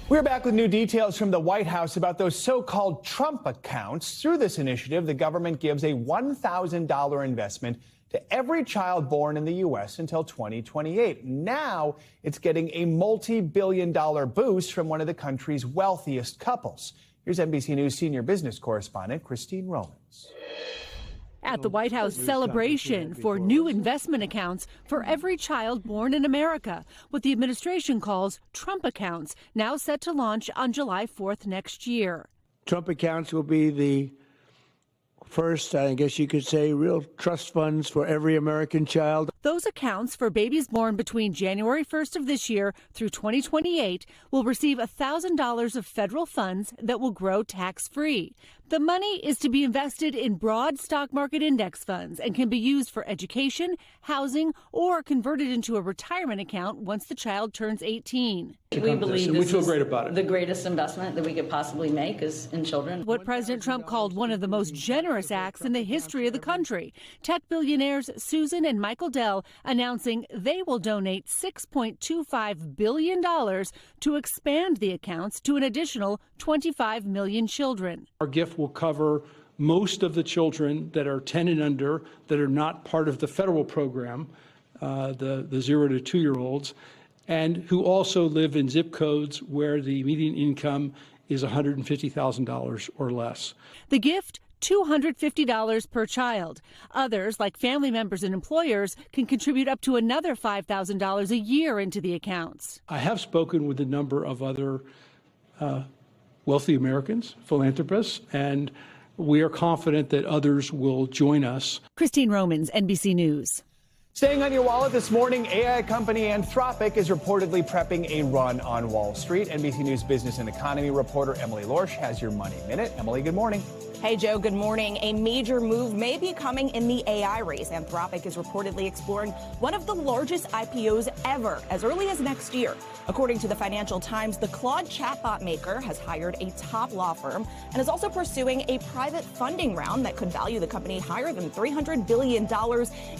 Speaker 1: We're back with new details from the White House about those so-called Trump accounts. Through this initiative, the government gives a $1,000 investment to every child born in the U.S. until 2028. Now it's getting a multi-billion-dollar boost from one of the country's wealthiest couples. Here's NBC News senior business correspondent Christine Romans.
Speaker 20: At the White House celebration for new investment accounts for every child born in America, what the administration calls Trump accounts, now set to launch on July 4th next year.
Speaker 2: Trump accounts will be the first, I guess you could say, real trust funds for every American child.
Speaker 20: Those accounts for babies born between January 1st of this year through 2028 will receive $1,000 of federal funds that will grow tax-free. The money is to be invested in broad stock market index funds and can be used for education, housing, or converted into a retirement account once the child turns 18.
Speaker 21: We believe this is the greatest investment that we could possibly make is in children.
Speaker 20: What President Trump called one of the most generous acts in the history of the country. Tech billionaires Susan and Michael Dell announcing they will donate $6.25 billion to expand the accounts to an additional 25 million children.
Speaker 22: Our gift will cover
Speaker 4: most of the children that are 10 and under that are not part of the federal program, the 0 to 2-year-olds, and who also live in zip codes where the median income is $150,000 or less.
Speaker 20: The gift, $250 per child. Others, like family members and employers, can contribute up to another $5,000 a year into the accounts.
Speaker 4: I have spoken with a number of other wealthy Americans, philanthropists, and we are confident that others will join us.
Speaker 20: Christine Romans, NBC News.
Speaker 1: Staying on your wallet this morning, AI company Anthropic is reportedly prepping a run on Wall Street. NBC News business and economy reporter Emily Lorsch has your Money Minute. Emily, good morning.
Speaker 22: Hey, Joe, good morning. A major move may be coming in the AI race. Anthropic is reportedly exploring one of the largest IPOs ever as early as next year. According to the Financial Times, the Claude chatbot maker has hired a top law firm and is also pursuing a private funding round that could value the company higher than $300 billion,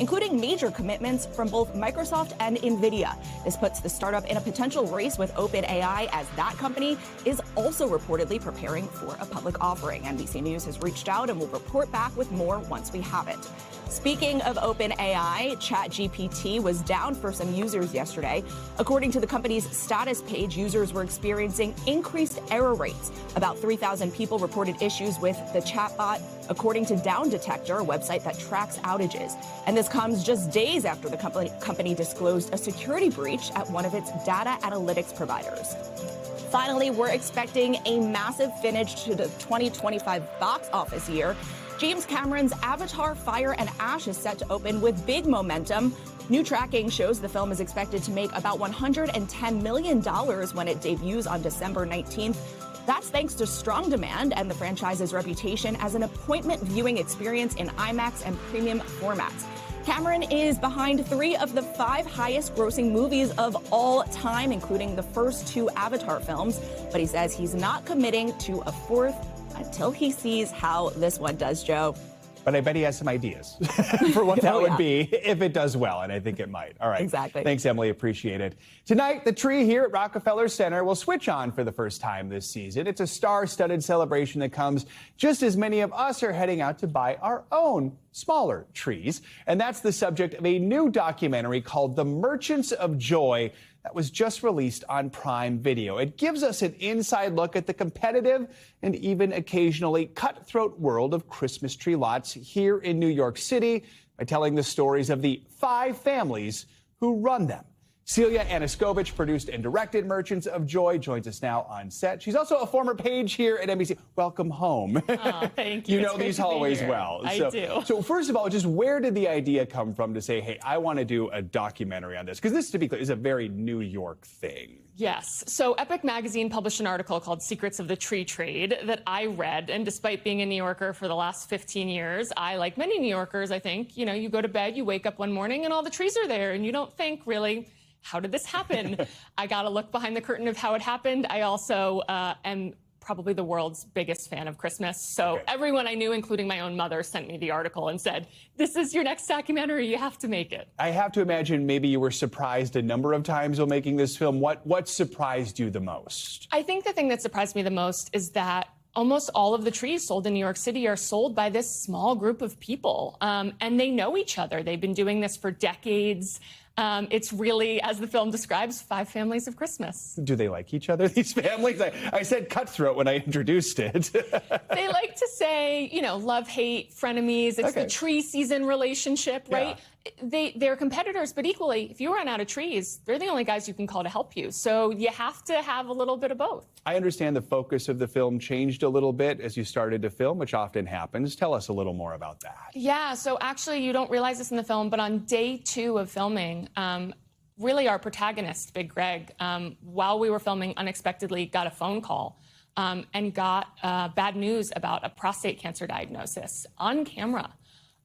Speaker 22: including major commitments from both Microsoft and NVIDIA. This puts the startup in a potential race with OpenAI, as that company is also reportedly preparing for a public offering. NBC News has reached out and will report back with more once we have it. Speaking of OpenAI, ChatGPT was down for some users yesterday. According to the company's status page, users were experiencing increased error rates. About 3,000 people reported issues with the chatbot, according to Down Detector, a website that tracks outages. And this comes just days after the company disclosed a security breach at one of its data analytics providers. Finally, we're expecting a massive finish to the 2025 box office year. James Cameron's Avatar: Fire and Ash is set to open with big momentum. New tracking shows the film is expected to make about $110 million when it debuts on December 19th. That's thanks to strong demand and the franchise's reputation as an appointment viewing experience in IMAX and premium formats. Cameron is behind 3 of the 5 highest grossing movies of all time, including the first 2 Avatar films, but he says he's not committing to a 4th until he sees how this one does, Joe.
Speaker 1: But I bet he has some ideas for what that would be if it does well, and I think it might. All right.
Speaker 22: Exactly.
Speaker 1: Thanks, Emily. Appreciate it. Tonight, the tree here at Rockefeller Center will switch on for the first time this season. It's a star-studded celebration that comes just as many of us are heading out to buy our own smaller trees. And that's the subject of a new documentary called The Merchants of Joy that was just released on Prime Video. It gives us an inside look at the competitive and even occasionally cutthroat world of Christmas tree lots here in New York City by telling the stories of the 5 families who run them. Celia Aniskovic produced and directed Merchants of Joy, joins us now on set. She's also a former page here at NBC. Welcome home.
Speaker 23: Oh, thank you.
Speaker 1: You know these hallways well.
Speaker 23: I do.
Speaker 1: So first of all, just where did the idea come from to say, hey, I want to do a documentary on this? Because this, to be clear, is a very New York thing.
Speaker 23: Yes. So Epic Magazine published an article called Secrets of the Tree Trade that I read. And despite being a New Yorker for the last 15 years, I, like many New Yorkers, I think, you go to bed, you wake up one morning and all the trees are there and you don't think really, how did this happen? I got to look behind the curtain of how it happened. I also am probably the world's biggest fan of Christmas. So everyone I knew, including my own mother, sent me the article and said, this is your next documentary. You have to make it.
Speaker 1: I have to imagine maybe you were surprised a number of times while making this film. What surprised you the most?
Speaker 23: I think the thing that surprised me the most is that almost all of the trees sold in New York City are sold by this small group of people. And they know each other. They've been doing this for decades. It's really, as the film describes, 5 families of Christmas.
Speaker 1: Do they like each other, these families? I said cutthroat when I introduced it.
Speaker 23: They like to say, love, hate, frenemies. It's the tree season relationship, right? They're competitors, but equally, if you run out of trees, they're the only guys you can call to help you. So you have to have a little bit of both.
Speaker 1: I understand the focus of the film changed a little bit as you started to film, which often happens. Tell us a little more about that.
Speaker 23: Yeah, so actually, you don't realize this in the film, but on day 2 of filming, really our protagonist, Big Greg, while we were filming, unexpectedly got a phone call and got bad news about a prostate cancer diagnosis on camera.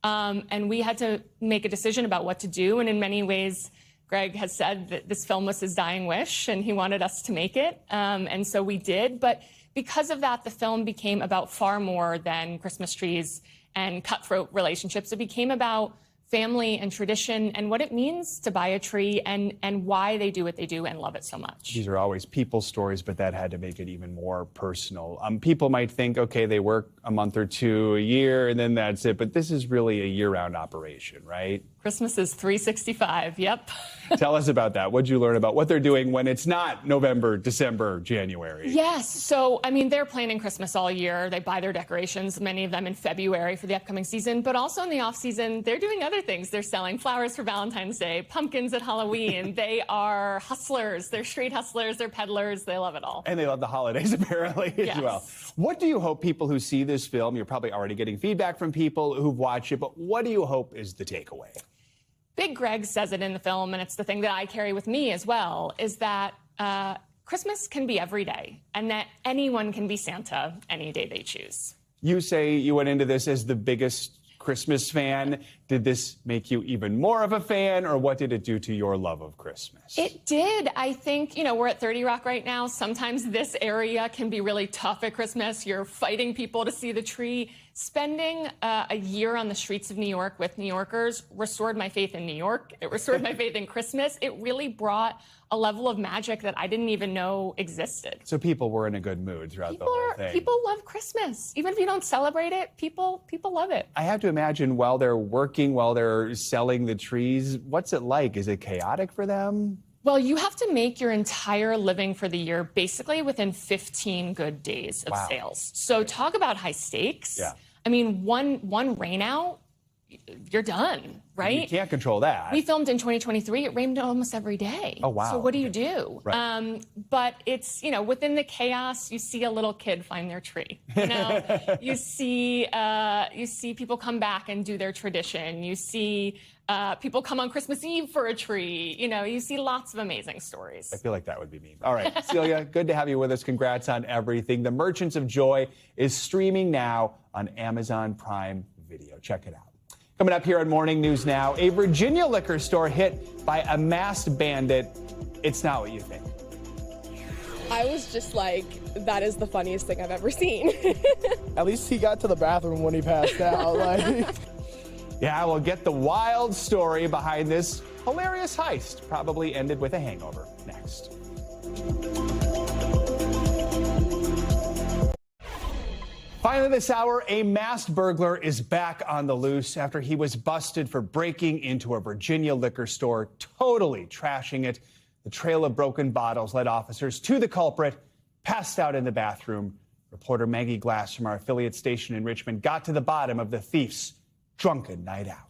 Speaker 23: And we had to make a decision about what to do. And in many ways, Greg has said that this film was his dying wish and he wanted us to make it. And so we did. But because of that, the film became about far more than Christmas trees and cutthroat relationships. It became about family and tradition and what it means to buy a tree and why they do what they do and love it so much.
Speaker 1: These are always people's stories, but that had to make it even more personal. People might think, okay, they work a month or two a year and then that's it. But this is really a year-round operation, right?
Speaker 23: Christmas is 365. Yep.
Speaker 1: Tell us about that. What'd you learn about what they're doing when it's not November, December, January?
Speaker 23: Yes. So, I mean, they're planning Christmas all year. They buy their decorations, many of them in February for the upcoming season. But also in the off season, they're doing other things. They're selling flowers for Valentine's Day, pumpkins at Halloween. They are hustlers. They're street hustlers. They're peddlers. They love it all.
Speaker 1: And they love the holidays, apparently, as well. What do you hope people who see this film, you're probably already getting feedback from people who've watched it, but what do you hope is the takeaway?
Speaker 23: Big Greg says it in the film, and it's the thing that I carry with me as well, is that Christmas can be every day, and that anyone can be Santa any day they choose.
Speaker 1: You say you went into this as the biggest Christmas fan. Did this make you even more of a fan, or what did it do to your love of Christmas?
Speaker 23: It did. I think, we're at 30 Rock right now. Sometimes this area can be really tough at Christmas. You're fighting people to see the tree. Spending a year on the streets of New York with New Yorkers restored my faith in New York. It restored my faith in Christmas. It really brought a level of magic that I didn't even know existed.
Speaker 1: So people were in a good mood throughout the whole thing.
Speaker 23: People love Christmas. Even if you don't celebrate it, people love it.
Speaker 1: I have to imagine while they're working, while they're selling the trees, what's it like? Is it chaotic for them?
Speaker 23: Well, you have to make your entire living for the year basically within 15 good days of sales. So talk about high stakes.
Speaker 1: Yeah.
Speaker 23: I mean, one rain out, you're done, right?
Speaker 1: You can't control that.
Speaker 23: We filmed in 2023. It rained almost every day.
Speaker 1: Oh, wow.
Speaker 23: So what do you do?
Speaker 1: Right.
Speaker 23: But it's, within the chaos, you see a little kid find their tree. You see people come back and do their tradition. You see people come on Christmas Eve for a tree. You see lots of amazing stories.
Speaker 1: I feel like that would be me. All right, Celia, good to have you with us. Congrats on everything. The Merchants of Joy is streaming now on Amazon Prime Video. Check it out. Coming up here on Morning News Now, a Virginia liquor store hit by a masked bandit. It's not what you think.
Speaker 3: I was just like, that is the funniest thing I've ever seen.
Speaker 5: At least he got to the bathroom when he passed out.
Speaker 1: Yeah, we'll get the wild story behind this hilarious heist. Probably ended with a hangover. Next. Finally this hour, a masked burglar is back on the loose after he was busted for breaking into a Virginia liquor store, totally trashing it. The trail of broken bottles led officers to the culprit, passed out in the bathroom. Reporter Maggie Glass from our affiliate station in Richmond got to the bottom of the thief's drunken night out.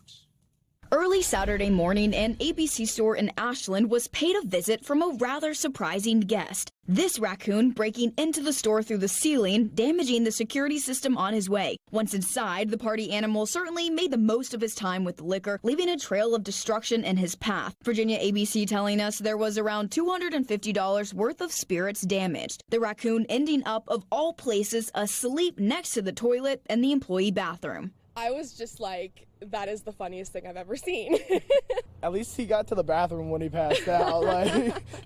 Speaker 6: Early Saturday morning, an ABC store in Ashland was paid a visit from a rather surprising guest. This raccoon breaking into the store through the ceiling, damaging the security system on his way. Once inside, the party animal certainly made the most of his time with the liquor, leaving a trail of destruction in his path. Virginia ABC telling us there was around $250 worth of spirits damaged. The raccoon ending up, of all places, asleep next to the toilet and the employee bathroom.
Speaker 3: I was just like, that is the funniest thing I've ever seen.
Speaker 5: At least he got to the bathroom when he passed out.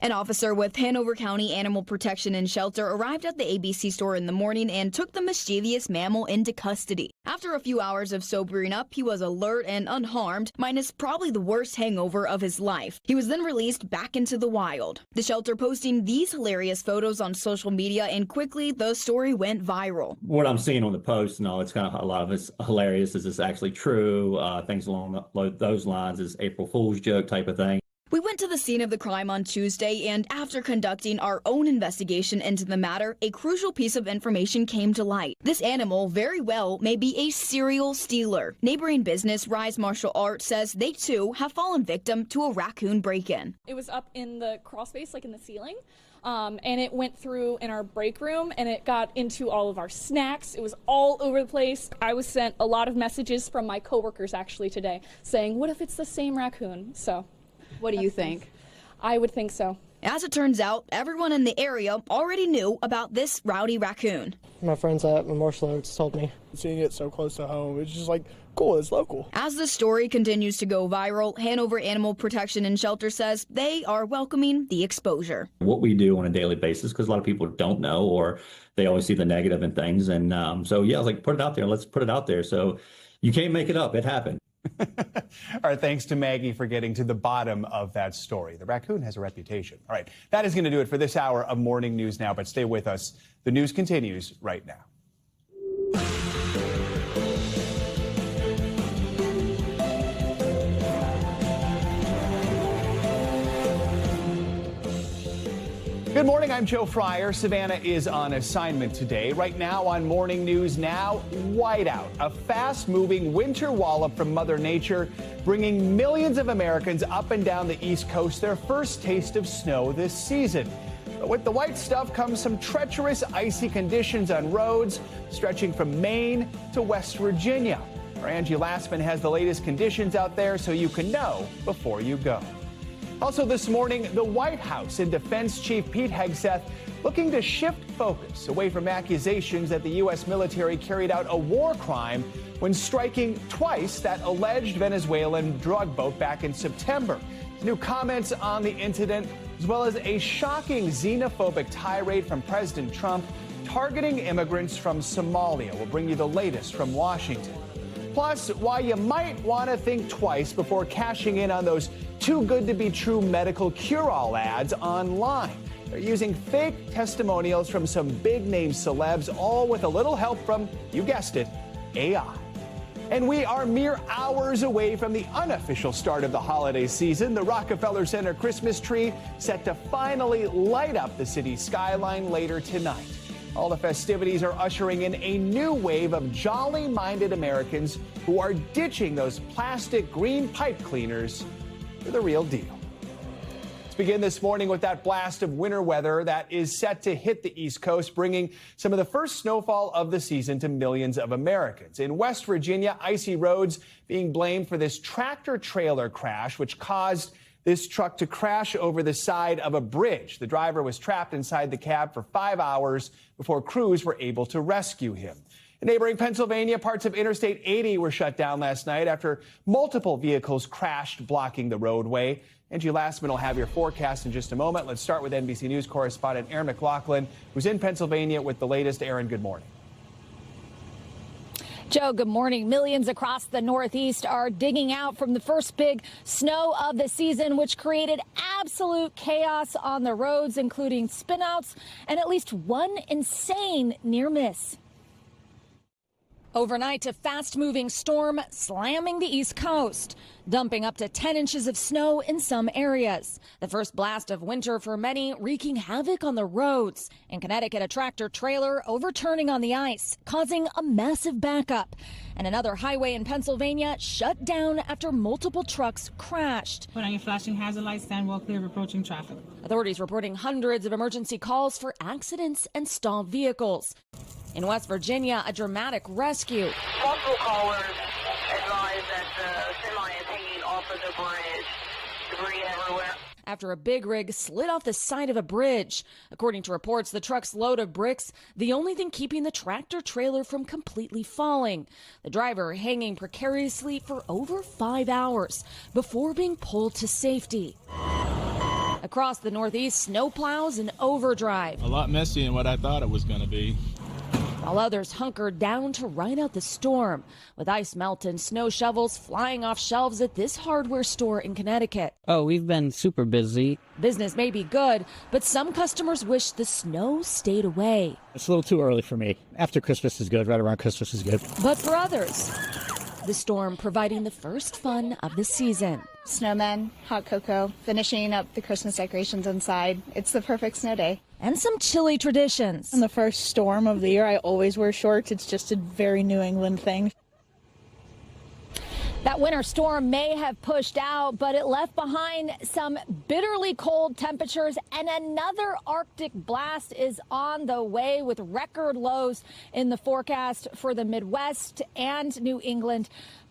Speaker 6: An officer with Hanover County Animal Protection and Shelter arrived at the ABC store in the morning and took the mischievous mammal into custody. After a few hours of sobering up, he was alert and unharmed, minus probably the worst hangover of his life. He was then released back into the wild. The shelter posting these hilarious photos on social media, and quickly the story went viral.
Speaker 24: What I'm seeing on the post and all, it's kind of a lot of it's hilarious. Is this actually true? Things along those lines, is April Fool's joke type of thing.
Speaker 6: We went to the scene of the crime on Tuesday, and after conducting our own investigation into the matter, a crucial piece of information came to light. This animal very well may be a serial stealer. Neighboring business Rise Martial Arts says they too have fallen victim to a raccoon break-in.
Speaker 15: It was up in the crawl space, like in the ceiling. And it went through in our break room and it got into all of our snacks. It was all over the place. I was sent a lot of messages from my coworkers actually today saying, what if it's the same raccoon? So
Speaker 25: what do you think?
Speaker 15: I would think so.
Speaker 6: As it turns out, everyone in the area already knew about this rowdy raccoon.
Speaker 5: My friends at Martial Arts told me. Seeing it so close to home, it's just like, cool, it's local.
Speaker 6: As the story continues to go viral, Hanover Animal Protection and Shelter says they are welcoming the exposure.
Speaker 24: What we do on a daily basis, because a lot of people don't know, or they always see the negative in things. And so, yeah, I was like, put it out there. Let's put it out there. So you can't make it up. It happened.
Speaker 1: All right, thanks to Maggie for getting to the bottom of that story. The raccoon has a reputation. All right, that is going to do it for this hour of Morning News Now, but stay with us. The news continues right now. Good morning, I'm Joe Fryer. Savannah is on assignment today. Right now on Morning News Now, whiteout, a fast-moving winter wallop from Mother Nature, bringing millions of Americans up and down the East Coast their first taste of snow this season. But with the white stuff comes some treacherous, icy conditions on roads, stretching from Maine to West Virginia. Our Angie Lassman has the latest conditions out there so you can know before you go. Also this morning, the White House and Defense Chief Pete Hegseth looking to shift focus away from accusations that the U.S. military carried out a war crime when striking twice that alleged Venezuelan drug boat back in September. New comments on the incident, as well as a shocking xenophobic tirade from President Trump targeting immigrants from Somalia. We'll bring you the latest from Washington. Plus, why you might want to think twice before cashing in on those too-good-to-be-true medical cure-all ads online. They're using fake testimonials from some big-name celebs, all with a little help from, you guessed it, AI. And we are mere hours away from the unofficial start of the holiday season. The Rockefeller Center Christmas tree set to finally light up the city's skyline later tonight. All the festivities are ushering in a new wave of jolly-minded Americans who are ditching those plastic green pipe cleaners for the real deal. Let's begin this morning with that blast of winter weather that is set to hit the East Coast, bringing some of the first snowfall of the season to millions of Americans. In West Virginia, icy roads being blamed for this tractor-trailer crash, which caused this truck to crash over the side of a bridge. The driver was trapped inside the cab for 5 hours before crews were able to rescue him. In neighboring Pennsylvania, parts of Interstate 80 were shut down last night after multiple vehicles crashed, blocking the roadway. Angie Lassman will have your forecast in just a moment. Let's start with NBC News correspondent Aaron McLaughlin, who's in Pennsylvania with the latest. Aaron, good morning.
Speaker 7: Joe, good morning. Millions across the Northeast are digging out from the first big snow of the season, which created absolute chaos on the roads, including spinouts and at least one insane near miss. Overnight, a fast-moving storm slamming the East Coast, dumping up to 10 inches of snow in some areas. The first blast of winter for many, wreaking havoc on the roads. In Connecticut, a tractor-trailer overturning on the ice, causing a massive backup. And another highway in Pennsylvania shut down after multiple trucks crashed.
Speaker 8: Put on your flashing hazard lights, stand well clear of approaching traffic.
Speaker 7: Authorities reporting hundreds of emergency calls for accidents and stalled vehicles. In West Virginia, a dramatic rescue.
Speaker 9: Multiple callers advise that the semi is hanging off of the bridge. Debris everywhere.
Speaker 7: After a big rig slid off the side of a bridge. According to reports, the truck's load of bricks, the only thing keeping the tractor trailer from completely falling. The driver hanging precariously for over 5 hours before being pulled to safety. Across the Northeast, snowplows in overdrive.
Speaker 11: A lot messier than what I thought it was going to be.
Speaker 7: While others hunkered down to ride out the storm, with ice melt and snow shovels flying off shelves at this hardware store in Connecticut.
Speaker 25: Oh, we've been super busy.
Speaker 7: Business may be good, but some customers wish the snow stayed away.
Speaker 26: It's a little too early for me. After Christmas is good, right around Christmas is good.
Speaker 7: But for others, the storm providing the first fun of the season.
Speaker 27: Snowmen, hot cocoa, finishing up the Christmas decorations inside. It's the perfect snow day.
Speaker 7: And some chilly traditions.
Speaker 27: On the first storm of the year, I always wear shorts. It's just a very New England thing.
Speaker 7: That winter storm may have pushed out, but it left behind some bitterly cold temperatures, and another Arctic blast is on the way with record lows in the forecast for the Midwest and New England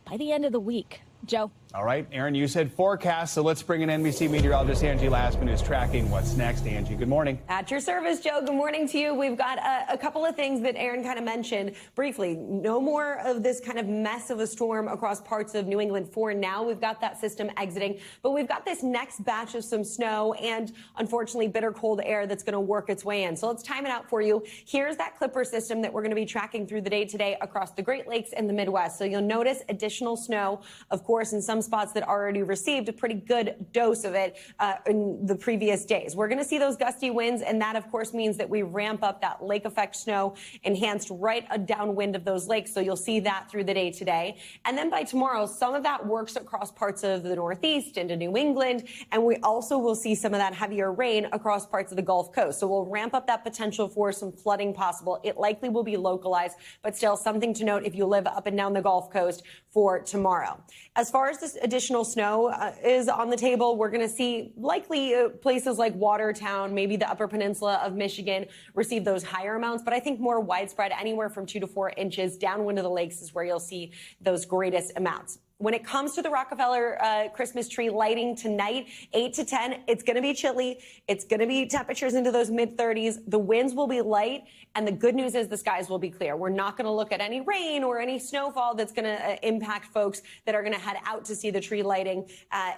Speaker 7: by the end of the week. Joe?
Speaker 1: All right, Aaron, you said forecast, so let's bring in NBC meteorologist Angie Lassman, who's tracking what's next. Angie, good morning.
Speaker 10: At your service, Joe. Good morning to you. We've got a couple of things that Aaron kind of mentioned briefly. No more of this kind of mess of a storm across parts of New England for now. We've got that system exiting, but we've got this next batch of some snow and, unfortunately, bitter cold air that's going to work its way in. So let's time it out for you. Here's that clipper system that we're going to be tracking through the day today across the Great Lakes and the Midwest. So you'll notice additional snow, of course, in some spots that already received a pretty good dose of it in the previous days. We're going to see those gusty winds, and that, of course, means that we ramp up that lake effect snow enhanced right downwind of those lakes. So you'll see that through the day today. And then by tomorrow, some of that works across parts of the Northeast into New England, and we also will see some of that heavier rain across parts of the Gulf Coast. So we'll ramp up that potential for some flooding possible. It likely will be localized, but still something to note if you live up and down the Gulf Coast for tomorrow. As far as this additional snow is on the table, we're going to see likely places like Watertown, maybe the Upper Peninsula of Michigan receive those higher amounts, but I think more widespread, anywhere from 2 to 4 inches downwind of the lakes is where you'll see those greatest amounts. When it comes to the Rockefeller Christmas tree lighting tonight, 8 to 10, it's going to be chilly. It's going to be temperatures into those mid-30s. The winds will be light, and the good news is the skies will be clear. We're not going to look at any rain or any snowfall that's going to impact folks that are going to head out to see the tree lighting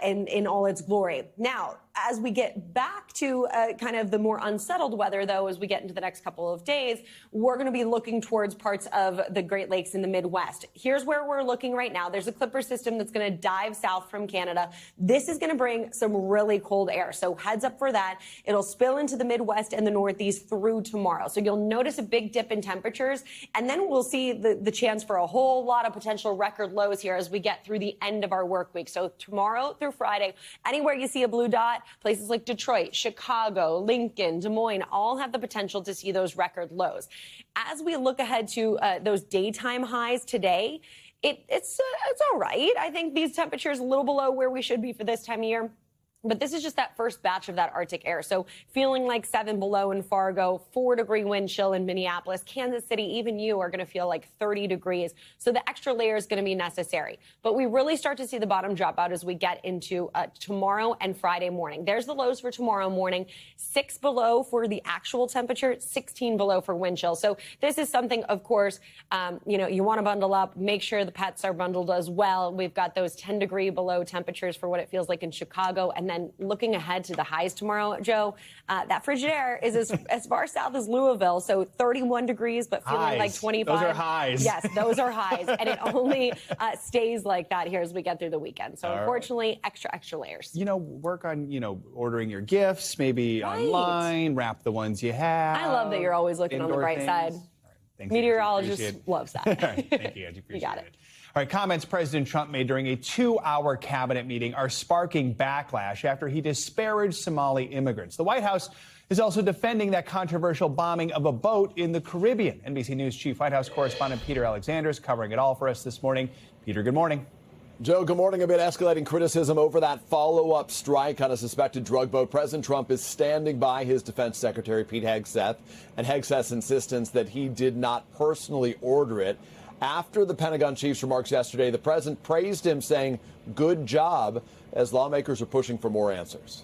Speaker 10: in all its glory. Now, as we get back to kind of the more unsettled weather, though, as we get into the next couple of days, we're going to be looking towards parts of the Great Lakes in the Midwest. Here's where we're looking right now. There's a clipper system that's going to dive south from Canada. This is going to bring some really cold air. So heads up for that. It'll spill into the Midwest and the Northeast through tomorrow. So you'll notice a big dip in temperatures, and then we'll see the chance for a whole lot of potential record lows here as we get through the end of our work week. So tomorrow through Friday, anywhere you see a blue dot, places like Detroit, Chicago, Lincoln, Des Moines, all have the potential to see those record lows. As we look ahead to those daytime highs today, it's all right. I think these temperatures a little below where we should be for this time of year. But this is just that first batch of that Arctic air. So feeling like 7 below in Fargo, 4-degree wind chill in Minneapolis, Kansas City, even you are going to feel like 30 degrees. So the extra layer is going to be necessary. But we really start to see the bottom drop out as we get into tomorrow and Friday morning. There's the lows for tomorrow morning, 6 below for the actual temperature, 16 below for wind chill. So this is something, of course, you want to bundle up, make sure the pets are bundled as well. We've got those 10-degree below temperatures for what it feels like in Chicago, and then looking ahead to the highs tomorrow, Joe, that frigid air is as far south as Louisville, so 31 degrees, but feeling
Speaker 1: highs.
Speaker 10: Like 25.
Speaker 1: Those are highs.
Speaker 10: Yes, those are highs, and it only stays like that here as we get through the weekend. So unfortunately, extra layers.
Speaker 1: Work on, ordering your gifts, maybe online, wrap the ones you have.
Speaker 10: I love that you're always looking on the bright side.
Speaker 1: Thanks,
Speaker 10: Meteorologist loves that.
Speaker 1: Thank you, Angie. Appreciate it. All right, comments President Trump made during a 2-hour cabinet meeting are sparking backlash after he disparaged Somali immigrants. The White House is also defending that controversial bombing of a boat in the Caribbean. NBC News Chief White House correspondent Peter Alexander is covering it all for us this morning. Peter, good morning.
Speaker 12: Joe, good morning. Amid escalating criticism over that follow-up strike on a suspected drug boat, President Trump is standing by his Defense Secretary Pete Hegseth and Hegseth's insistence that he did not personally order it. After the Pentagon chief's remarks yesterday, the president praised him, saying, "Good job," as lawmakers are pushing for more answers.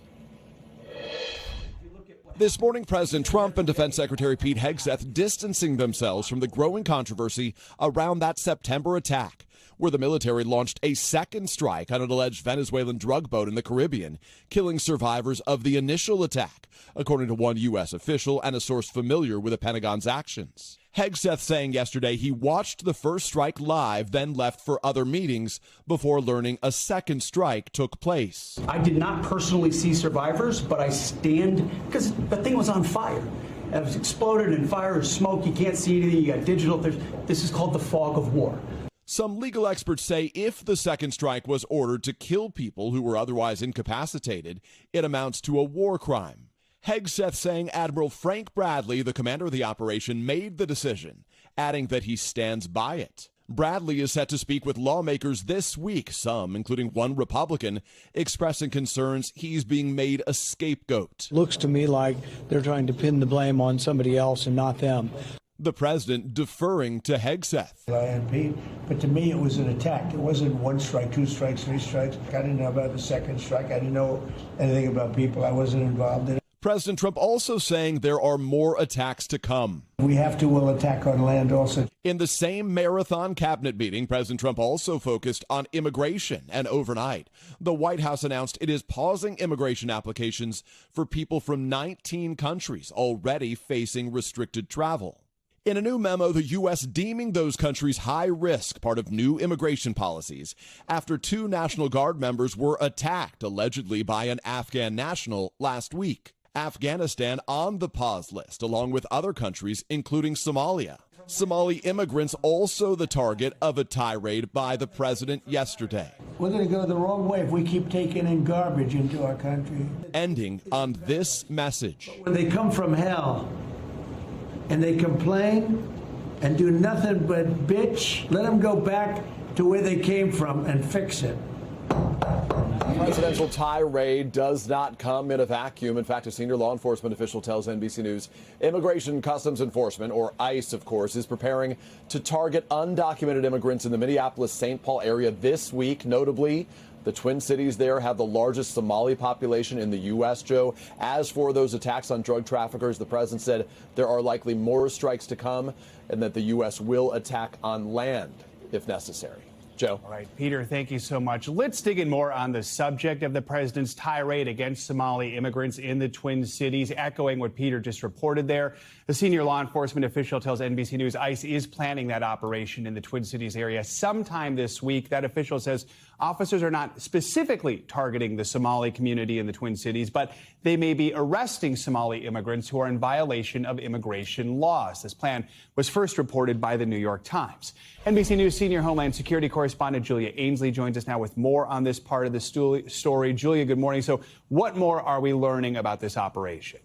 Speaker 12: This morning, President Trump and Defense Secretary Pete Hegseth distancing themselves from the growing controversy around that September attack, where the military launched a second strike on an alleged Venezuelan drug boat in the Caribbean, killing survivors of the initial attack, according to one U.S. official and a source familiar with the Pentagon's actions. Hegseth saying yesterday he watched the first strike live, then left for other meetings before learning a second strike took place.
Speaker 13: I did not personally see survivors, but I stand because the thing was on fire. It was exploded and fire and smoke. You can't see anything. You got digital. This is called the fog of war.
Speaker 12: Some legal experts say if the second strike was ordered to kill people who were otherwise incapacitated, it amounts to a war crime. Hegseth saying Admiral Frank Bradley, the commander of the operation, made the decision, adding that he stands by it. Bradley is set to speak with lawmakers this week, some, including one Republican, expressing concerns he's being made a scapegoat.
Speaker 2: Looks to me like they're trying to pin the blame on somebody else and not them.
Speaker 12: The president deferring to Hegseth.
Speaker 2: And Pete, but to me it was an attack. It wasn't one strike, two strikes, three strikes. I didn't know about the second strike. I didn't know anything about people. I wasn't involved in it.
Speaker 12: President Trump also saying there are more attacks to come.
Speaker 2: We have to will attack on land also.
Speaker 12: In the same marathon cabinet meeting, President Trump also focused on immigration, and overnight, the White House announced it is pausing immigration applications for people from 19 countries already facing restricted travel. In a new memo, the U.S. deeming those countries high risk, part of new immigration policies, after 2 National Guard members were attacked, allegedly by an Afghan national, last week. Afghanistan on the pause list, along with other countries, including Somalia. Somali immigrants also the target of a tirade by the president yesterday.
Speaker 2: We're going to go the wrong way if we keep taking in garbage into our country.
Speaker 12: Ending on this message.
Speaker 2: When they come from hell and they complain and do nothing but bitch, let them go back to where they came from and fix it.
Speaker 12: Presidential tirade does not come in a vacuum. In fact, a senior law enforcement official tells NBC News Immigration Customs Enforcement, or ICE, of course, is preparing to target undocumented immigrants in the Minneapolis-St. Paul area this week. Notably, the Twin Cities there have the largest Somali population in the U.S., Joe. As for those attacks on drug traffickers, the president said there are likely more strikes to come and that the U.S. will attack on land if necessary. Joe.
Speaker 1: All right, Peter, thank you so much. Let's dig in more on the subject of the president's tirade against Somali immigrants in the Twin Cities, echoing what Peter just reported there. The senior law enforcement official tells NBC News ICE is planning that operation in the Twin Cities area sometime this week. That official says officers are not specifically targeting the Somali community in the Twin Cities, but they may be arresting Somali immigrants who are in violation of immigration laws. This plan was first reported by the New York Times. NBC News senior Homeland Security correspondent Julia Ainsley joins us now with more on this part of the story. Julia, good morning. So what more are we learning about this operation?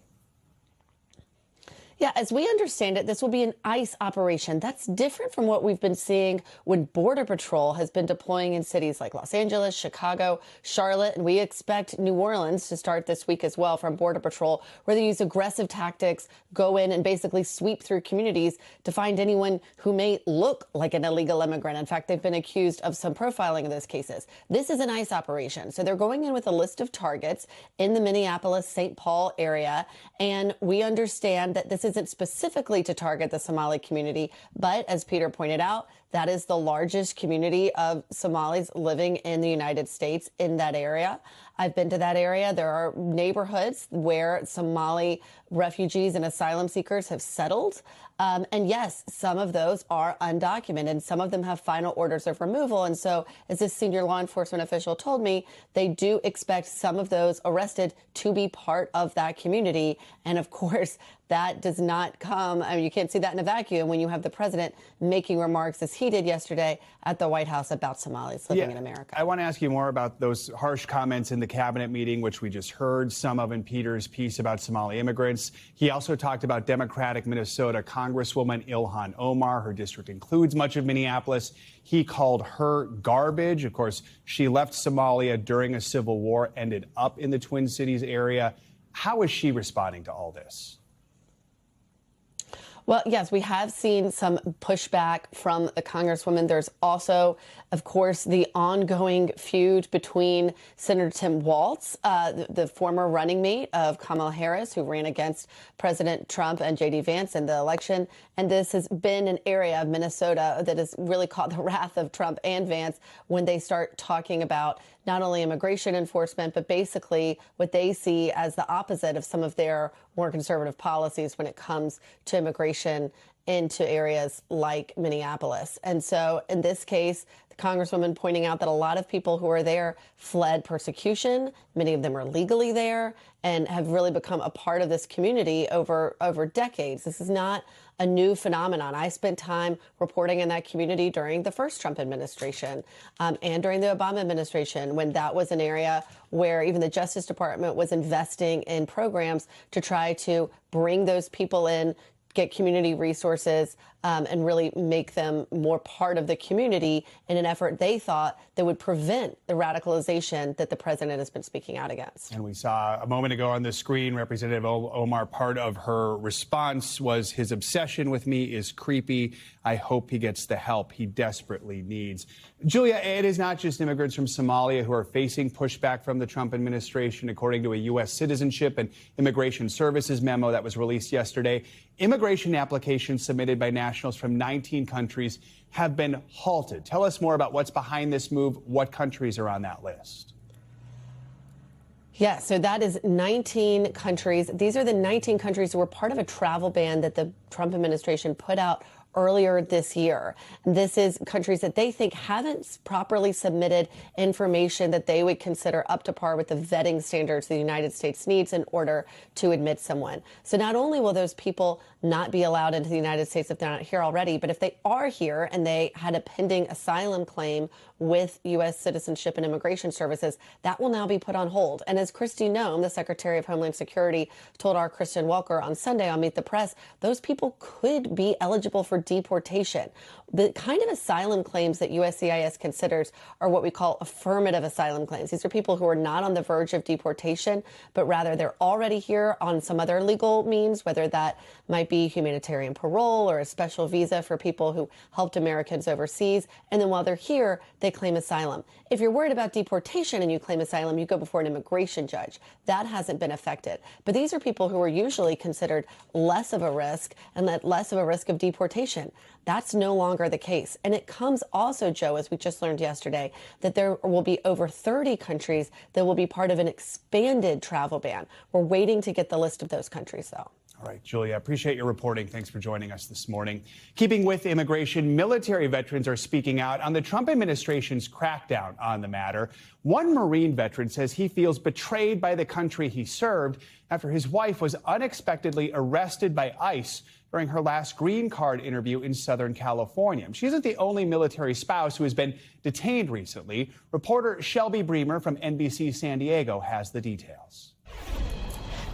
Speaker 4: Yeah, as we understand it, this will be an ICE operation. That's different from what we've been seeing when Border Patrol has been deploying in cities like Los Angeles, Chicago, Charlotte, and we expect New Orleans to start this week as well from Border Patrol, where they use aggressive tactics, go in and basically sweep through communities to find anyone who may look like an illegal immigrant. In fact, they've been accused of some profiling in those cases. This is an ICE operation. So they're going in with a list of targets in the Minneapolis-St. Paul area, and we understand that this isn't specifically to target the Somali community, but as Peter pointed out, that is the largest community of Somalis living in the United States in that area. I've been to that area. There are neighborhoods where Somali refugees and asylum seekers have settled. And yes, some of those are undocumented. Some of them have final orders of removal. And so, as this senior law enforcement official told me, they do expect some of those arrested to be part of that community. And of course, that does not come, I mean, you can't see that in a vacuum when you have the president making remarks, as he did yesterday at the White House, about Somalis living in America.
Speaker 1: I want to ask you more about those harsh comments in the cabinet meeting, which we just heard some of in Peter's piece about Somali immigrants. He also talked about Democratic Minnesota Congresswoman Ilhan Omar. Her district includes much of Minneapolis. He called her garbage. Of course, she left Somalia during a civil war, ended up in the Twin Cities area. How is she responding to all this?
Speaker 4: Well, yes, we have seen some pushback from the Congresswoman. There's also, of course, the ongoing feud between Senator Tim Walz, the former running mate of Kamala Harris, who ran against President Trump and J.D. Vance in the election. And this has been an area of Minnesota that has really caught the wrath of Trump and Vance when they start talking about not only immigration enforcement, but basically what they see as the opposite of some of their more conservative policies when it comes to immigration into areas like Minneapolis. And so in this case, the Congresswoman pointing out that a lot of people who are there fled persecution. Many of them are legally there and have really become a part of this community over decades. This is not a new phenomenon. I spent time reporting in that community during the first Trump administration and during the Obama administration, when that was an area where even the Justice Department was investing in programs to try to bring those people in, get community resources, and really make them more part of the community in an effort they thought that would prevent the radicalization that the president has been speaking out against.
Speaker 1: And we saw a moment ago on the screen, Representative Omar, part of her response was, his obsession with me is creepy. I hope he gets the help he desperately needs. Julia, it is not just immigrants from Somalia who are facing pushback from the Trump administration. According to a U.S. Citizenship and Immigration Services memo that was released yesterday, immigration applications submitted by nationals from 19 countries have been halted. Tell us more about what's behind this move. What countries are on that list?
Speaker 4: Yeah, so that is 19 countries. These are the 19 countries who were part of a travel ban that the Trump administration put out earlier this year. This is countries that they think haven't properly submitted information that they would consider up to par with the vetting standards the United States needs in order to admit someone. So not only will those people not be allowed into the United States if they're not here already, but if they are here and they had a pending asylum claim with U.S. Citizenship and Immigration Services, that will now be put on hold. And as Kristi Noem, the Secretary of Homeland Security, told our Kristen Walker on Sunday on Meet the Press, those people could be eligible for deportation. The kind of asylum claims that USCIS considers are what we call affirmative asylum claims. These are people who are not on the verge of deportation, but rather they're already here on some other legal means, whether that might be humanitarian parole or a special visa for people who helped Americans overseas. And then while they're here, they claim asylum. If you're worried about deportation and you claim asylum, you go before an immigration judge. That hasn't been affected. But these are people who are usually considered less of a risk and less of a risk of deportation. That's no longer the case. And it comes also, Joe, as we just learned yesterday, that there will be over 30 countries that will be part of an expanded travel ban. We're waiting to get the list of those countries, though.
Speaker 1: All right, Julia, appreciate your reporting. Thanks for joining us this morning. Keeping with immigration, military veterans are speaking out on the Trump administration's crackdown on the matter. One Marine veteran says he feels betrayed by the country he served after his wife was unexpectedly arrested by ICE during her last green card interview in Southern California. She isn't the only military spouse who has been detained recently. Reporter Shelby Bremer from NBC San Diego has the details.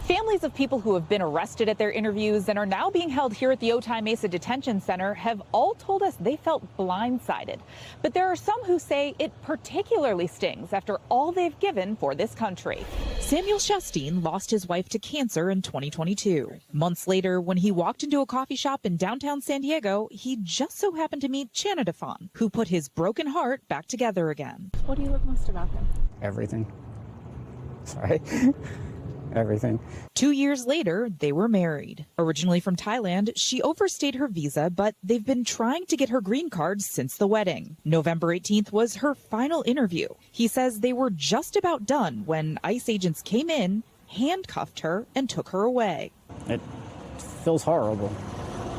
Speaker 14: Families of people who have been arrested at their interviews and are now being held here at the Otay Mesa Detention Center have all told us they felt blindsided. But there are some who say it particularly stings after all they've given for this country. Samuel Shasteen lost his wife to cancer in 2022. Months later, when he walked into a coffee shop in downtown San Diego, he just so happened to meet Chana Defon, who put his broken heart back together again. What do you love most about him?
Speaker 26: Everything. Sorry. Everything.
Speaker 14: 2 years later, they were married. Originally from Thailand, she overstayed her visa, but they've been trying to get her green card since the wedding. November 18th was her final interview. He says they were just about done when ICE agents came in, handcuffed her, and took her away.
Speaker 26: It feels horrible.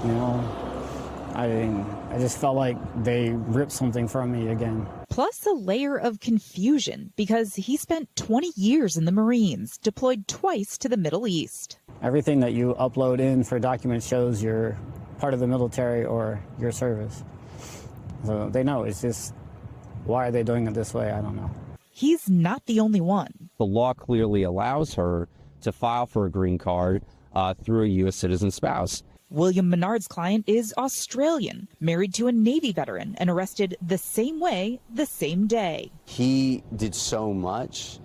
Speaker 26: You know, I just felt like they ripped something from me again.
Speaker 14: Plus a layer of confusion because he spent 20 years in the Marines, deployed twice to the Middle East.
Speaker 26: Everything that you upload in for documents shows you're part of the military or your service. So they know. It's just, why are they doing it this way? I don't know.
Speaker 14: He's not the only one.
Speaker 16: The law clearly allows her to file for a green card through a U.S. citizen spouse.
Speaker 14: William Menard's client is Australian, married to a Navy veteran and arrested the same way, the same day.
Speaker 17: He did so much.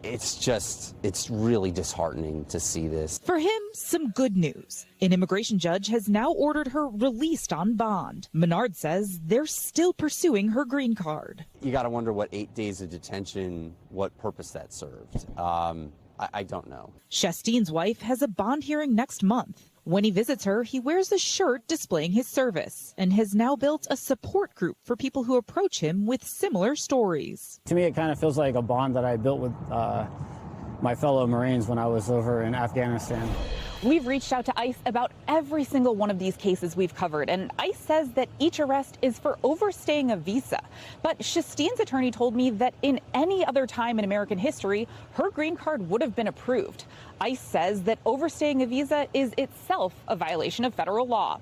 Speaker 17: It's really disheartening to see this.
Speaker 14: For him, some good news. An immigration judge has now ordered her released on bond. Menard says they're still pursuing her green card.
Speaker 17: You got to wonder what 8 days of detention, what purpose that served. I don't know.
Speaker 14: Shasteen's wife has a bond hearing next month. When he visits her, he wears a shirt displaying his service and has now built a support group for people who approach him with similar stories.
Speaker 26: To me, it kind of feels like a bond that I built with my fellow Marines when I was over in Afghanistan.
Speaker 14: We've reached out to ICE about every single one of these cases we've covered, and ICE says that each arrest is for overstaying a visa. But Shasteen's attorney told me that in any other time in American history, her green card would have been approved. ICE says that overstaying a visa is itself a violation of federal law.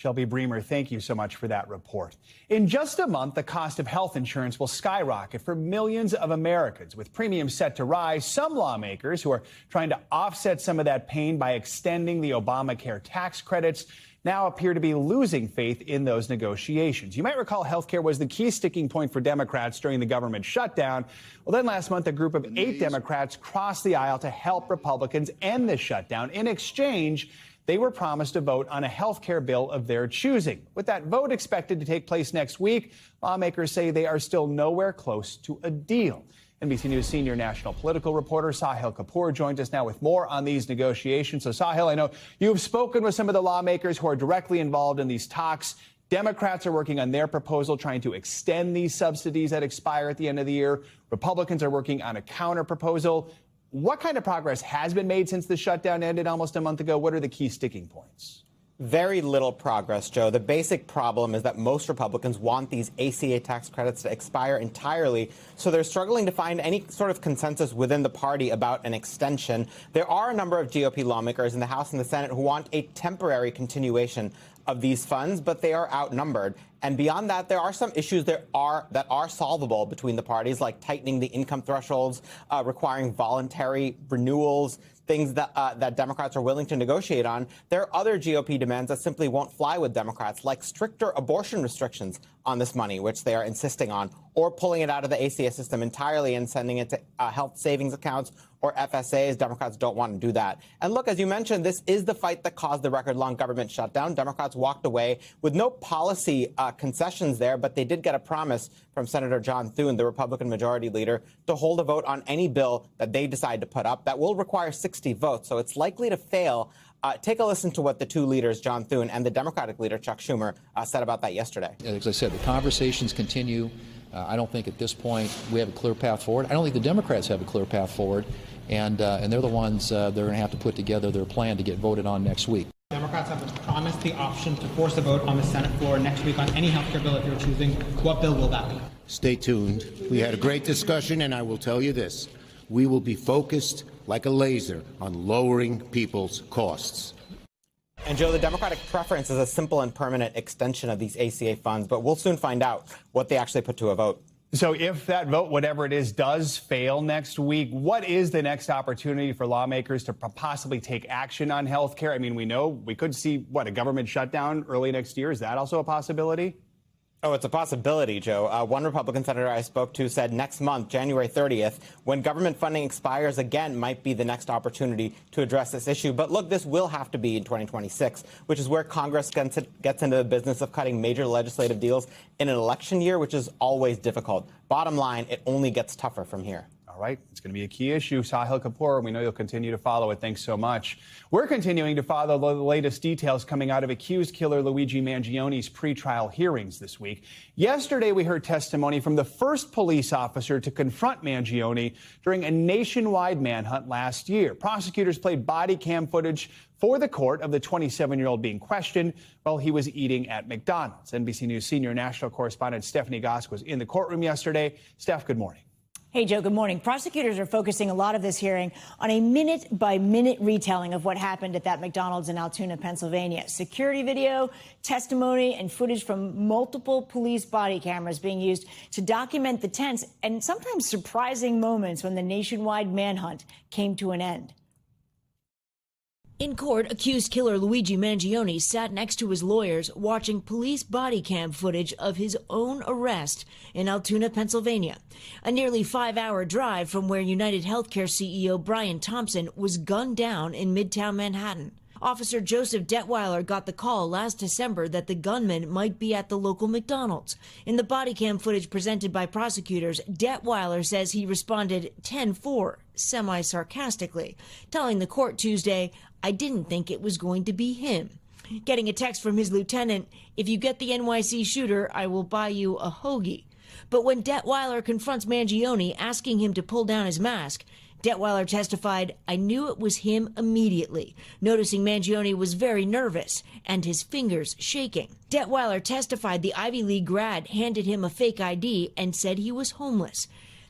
Speaker 1: Shelby Bremer, thank you so much for that report. In just a month, the cost of health insurance will skyrocket for millions of Americans. With premiums set to rise, some lawmakers who are trying to offset some of that pain by extending the Obamacare tax credits now appear to be losing faith in those negotiations. You might recall healthcare was the key sticking point for Democrats during the government shutdown. Well, then last month, a group of 8 Democrats crossed the aisle to help Republicans end the shutdown. In exchange, they were promised a vote on a health care bill of their choosing. With that vote expected to take place next week, lawmakers say they are still nowhere close to a deal. NBC News senior national political reporter Sahil Kapoor joins us now with more on these negotiations. So, Sahil, I know you've spoken with some of the lawmakers who are directly involved in these talks. Democrats are working on their proposal, trying to extend these subsidies that expire at the end of the year. Republicans are working on a counter proposal. What kind of progress has been made since the shutdown ended almost a month ago? What are the key sticking points?
Speaker 3: Very little progress, Joe. The basic problem is that most Republicans want these ACA tax credits to expire entirely, so they're struggling to find any sort of consensus within the party about an extension. There are a number of GOP lawmakers in the House and the Senate who want a temporary continuation of these funds, but they are outnumbered. And beyond that, there are some issues that are solvable between the parties, like tightening the income thresholds, requiring voluntary renewals, things that Democrats are willing to negotiate on. There are other GOP demands that simply won't fly with Democrats, like stricter abortion restrictions on this money, which they are insisting on, or pulling it out of the ACA system entirely and sending it to health savings accounts or FSAs. Democrats don't want to do that. And look, as you mentioned, this is the fight that caused the record-long government shutdown. Democrats walked away with no policy concessions there, but they did get a promise from Senator John Thune, the Republican majority leader, to hold a vote on any bill that they decide to put up. That will require 60 votes, so it's likely to fail. Take a listen to what the two leaders, John Thune and the Democratic leader, Chuck Schumer, said about that yesterday.
Speaker 18: As I said, the conversations continue. I don't think at this point we have a clear path forward. I don't think the Democrats have a clear path forward, and they're the ones that are going to have to put together their plan to get voted on next week.
Speaker 19: Democrats have promised the option to force a vote on the Senate floor next week on any health care bill if you're choosing. What bill will that be?
Speaker 20: Stay tuned. We had a great discussion, and I will tell you this. We will be focused like a laser on lowering people's costs.
Speaker 3: And, Joe, the Democratic preference is a simple and permanent extension of these ACA funds, but we'll soon find out what they actually put to a vote.
Speaker 1: So if that vote, whatever it is, does fail next week, what is the next opportunity for lawmakers to possibly take action on health care? I mean, we know we could see, a government shutdown early next year. Is that also a possibility?
Speaker 3: Oh, it's a possibility, Joe. One Republican senator I spoke to said next month, January 30th, when government funding expires again, might be the next opportunity to address this issue. But look, this will have to be in 2026, which is where Congress gets into the business of cutting major legislative deals in an election year, which is always difficult. Bottom line, it only gets tougher from here.
Speaker 1: All right. It's going to be a key issue. Sahil Kapoor, we know you'll continue to follow it. Thanks so much. We're continuing to follow the latest details coming out of accused killer Luigi Mangioni's pretrial hearings this week. Yesterday, we heard testimony from the first police officer to confront Mangioni during a nationwide manhunt last year. Prosecutors played body cam footage for the court of the 27-year-old being questioned while he was eating at McDonald's. NBC News senior national correspondent Stephanie Gosk was in the courtroom yesterday. Steph, good morning.
Speaker 21: Hey, Joe, good morning. Prosecutors are focusing a lot of this hearing on a minute-by-minute retelling of what happened at that McDonald's in Altoona, Pennsylvania. Security video, testimony, and footage from multiple police body cameras being used to document the tense and sometimes surprising moments when the nationwide manhunt came to an end.
Speaker 22: In court, accused killer Luigi Mangioni sat next to his lawyers watching police body cam footage of his own arrest in Altoona, Pennsylvania, a nearly 5-hour drive from where United Healthcare CEO Brian Thompson was gunned down in Midtown Manhattan. Officer Joseph Detweiler got the call last December that the gunman might be at the local McDonald's. In the body cam footage presented by prosecutors, Detweiler says he responded 10-4, semi-sarcastically, telling the court Tuesday, "I didn't think it was going to be him." Getting a text from his lieutenant, "If you get the NYC shooter, I will buy you a hoagie." But when Detweiler confronts Mangioni, asking him to pull down his mask, Detweiler testified, "I knew it was him immediately," noticing Mangioni was very nervous and his fingers shaking. Detweiler testified the Ivy League grad handed him a fake ID and said he was homeless.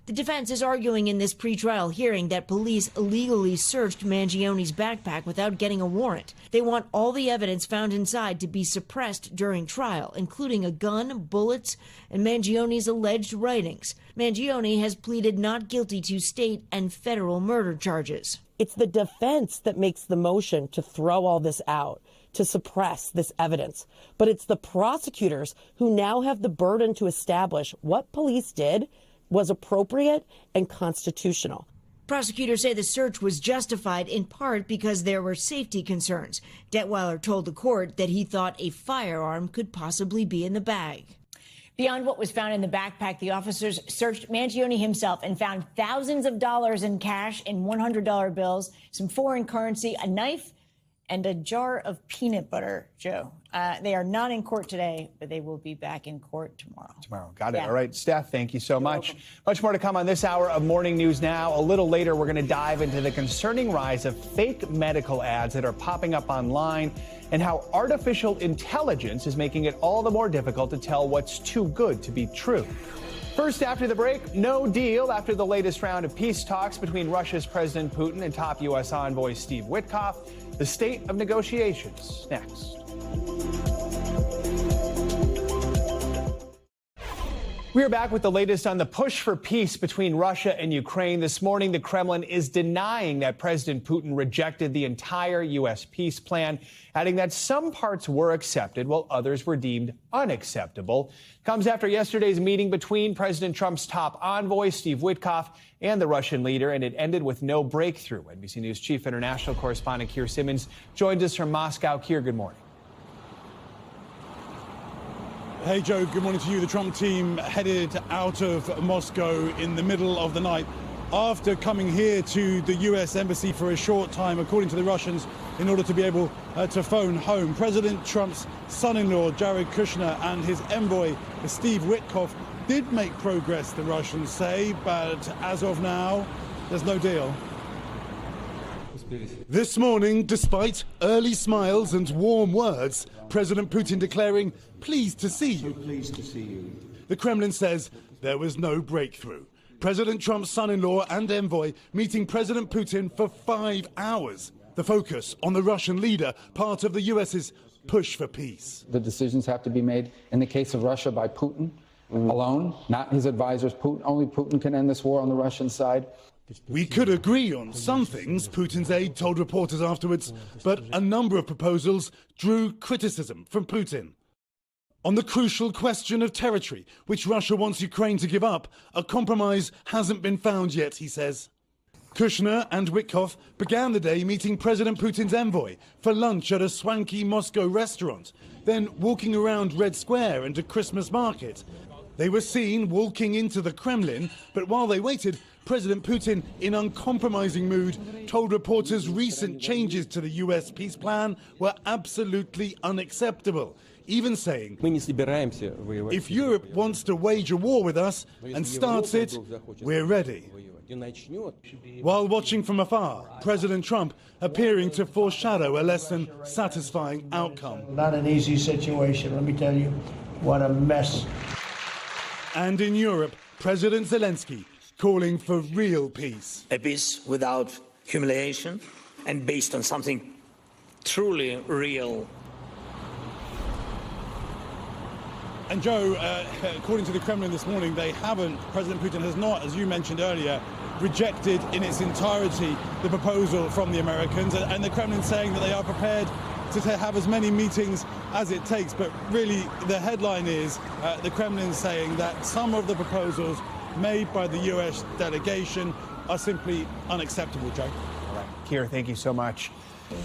Speaker 22: The defense is arguing in this pretrial hearing that police illegally searched Mangione's backpack without getting a warrant. They want all the evidence found inside to be suppressed during trial, including a gun, bullets, and Mangione's alleged writings. Mangione has pleaded not guilty to state and federal murder charges.
Speaker 5: It's the defense that makes the motion to throw all this out, to suppress this evidence. But it's the prosecutors who now have the burden to establish what police did was appropriate and constitutional.
Speaker 22: Prosecutors say the search was justified in part because there were safety concerns. Detweiler told the court that he thought a firearm could possibly be in the bag.
Speaker 21: Beyond what was found in the backpack, the officers searched Mangione himself and found thousands of dollars in cash and $100 bills, some foreign currency, a knife, and a jar of peanut butter, Joe. They are not in court today, but they will be back in court tomorrow.
Speaker 1: Got it.
Speaker 21: Yeah.
Speaker 1: All right, Steph, thank you so much. Much more to come on this hour of Morning News Now. A little later, we're going to dive into the concerning rise of fake medical ads that are popping up online and how artificial intelligence is making it all the more difficult to tell what's too good to be true. First, after the break, no deal after the latest round of peace talks between Russia's President Putin and top U.S. envoy Steve Witkoff. The state of negotiations next. We are back with the latest on the push for peace between Russia and Ukraine. This morning, the Kremlin is denying that President Putin rejected the entire U.S. peace plan, adding that some parts were accepted while others were deemed unacceptable. Comes after yesterday's meeting between President Trump's top envoy, Steve Witkoff, and the Russian leader, and it ended with no breakthrough. NBC News chief international correspondent Keir Simmons joins us from Moscow. Keir, good morning.
Speaker 6: Hey, Joe, good morning to you. The Trump team headed out of Moscow in the middle of the night after coming here to the U.S. Embassy for a short time, according to the Russians, in order to be able to phone home. President Trump's son-in-law, Jared Kushner, and his envoy, Steve Witkoff, did make progress, the Russians say, but as of now, there's no deal. This morning, despite early smiles and warm words, President Putin declaring, "Pleased to see you." Pleased to see you. The Kremlin says there was no breakthrough. President Trump's son-in-law and envoy meeting President Putin for 5 hours. The focus on the Russian leader, part of the U.S.'s push for peace.
Speaker 8: The decisions have to be made in the case of Russia by Putin alone, not his advisors. Only Putin can end this war on the Russian side.
Speaker 6: We could agree on some things, Putin's aide told reporters afterwards, but a number of proposals drew criticism from Putin. On the crucial question of territory, which Russia wants Ukraine to give up, a compromise hasn't been found yet, he says. Kushner and Witkoff began the day meeting President Putin's envoy for lunch at a swanky Moscow restaurant, then walking around Red Square and a Christmas market. They were seen walking into the Kremlin, but while they waited, President Putin, in uncompromising mood, told reporters recent changes to the U.S. peace plan were absolutely unacceptable, even saying, if Europe wants to wage a war with us and starts it, we're ready. While watching from afar, President Trump appearing to foreshadow a less than satisfying outcome.
Speaker 2: Not an easy situation, let me tell you. What a mess.
Speaker 6: And in Europe, President Zelensky calling for real peace.
Speaker 9: A peace without humiliation and based on something truly real.
Speaker 6: And Joe, according to the Kremlin this morning, President Putin has not, as you mentioned earlier, rejected in its entirety the proposal from the Americans, and the Kremlin saying that they are prepared to have as many meetings as it takes. But really, the headline is the Kremlin saying that some of the proposals made by the U.S. delegation are simply unacceptable, Joe.
Speaker 1: All right. Keir, thank you so much.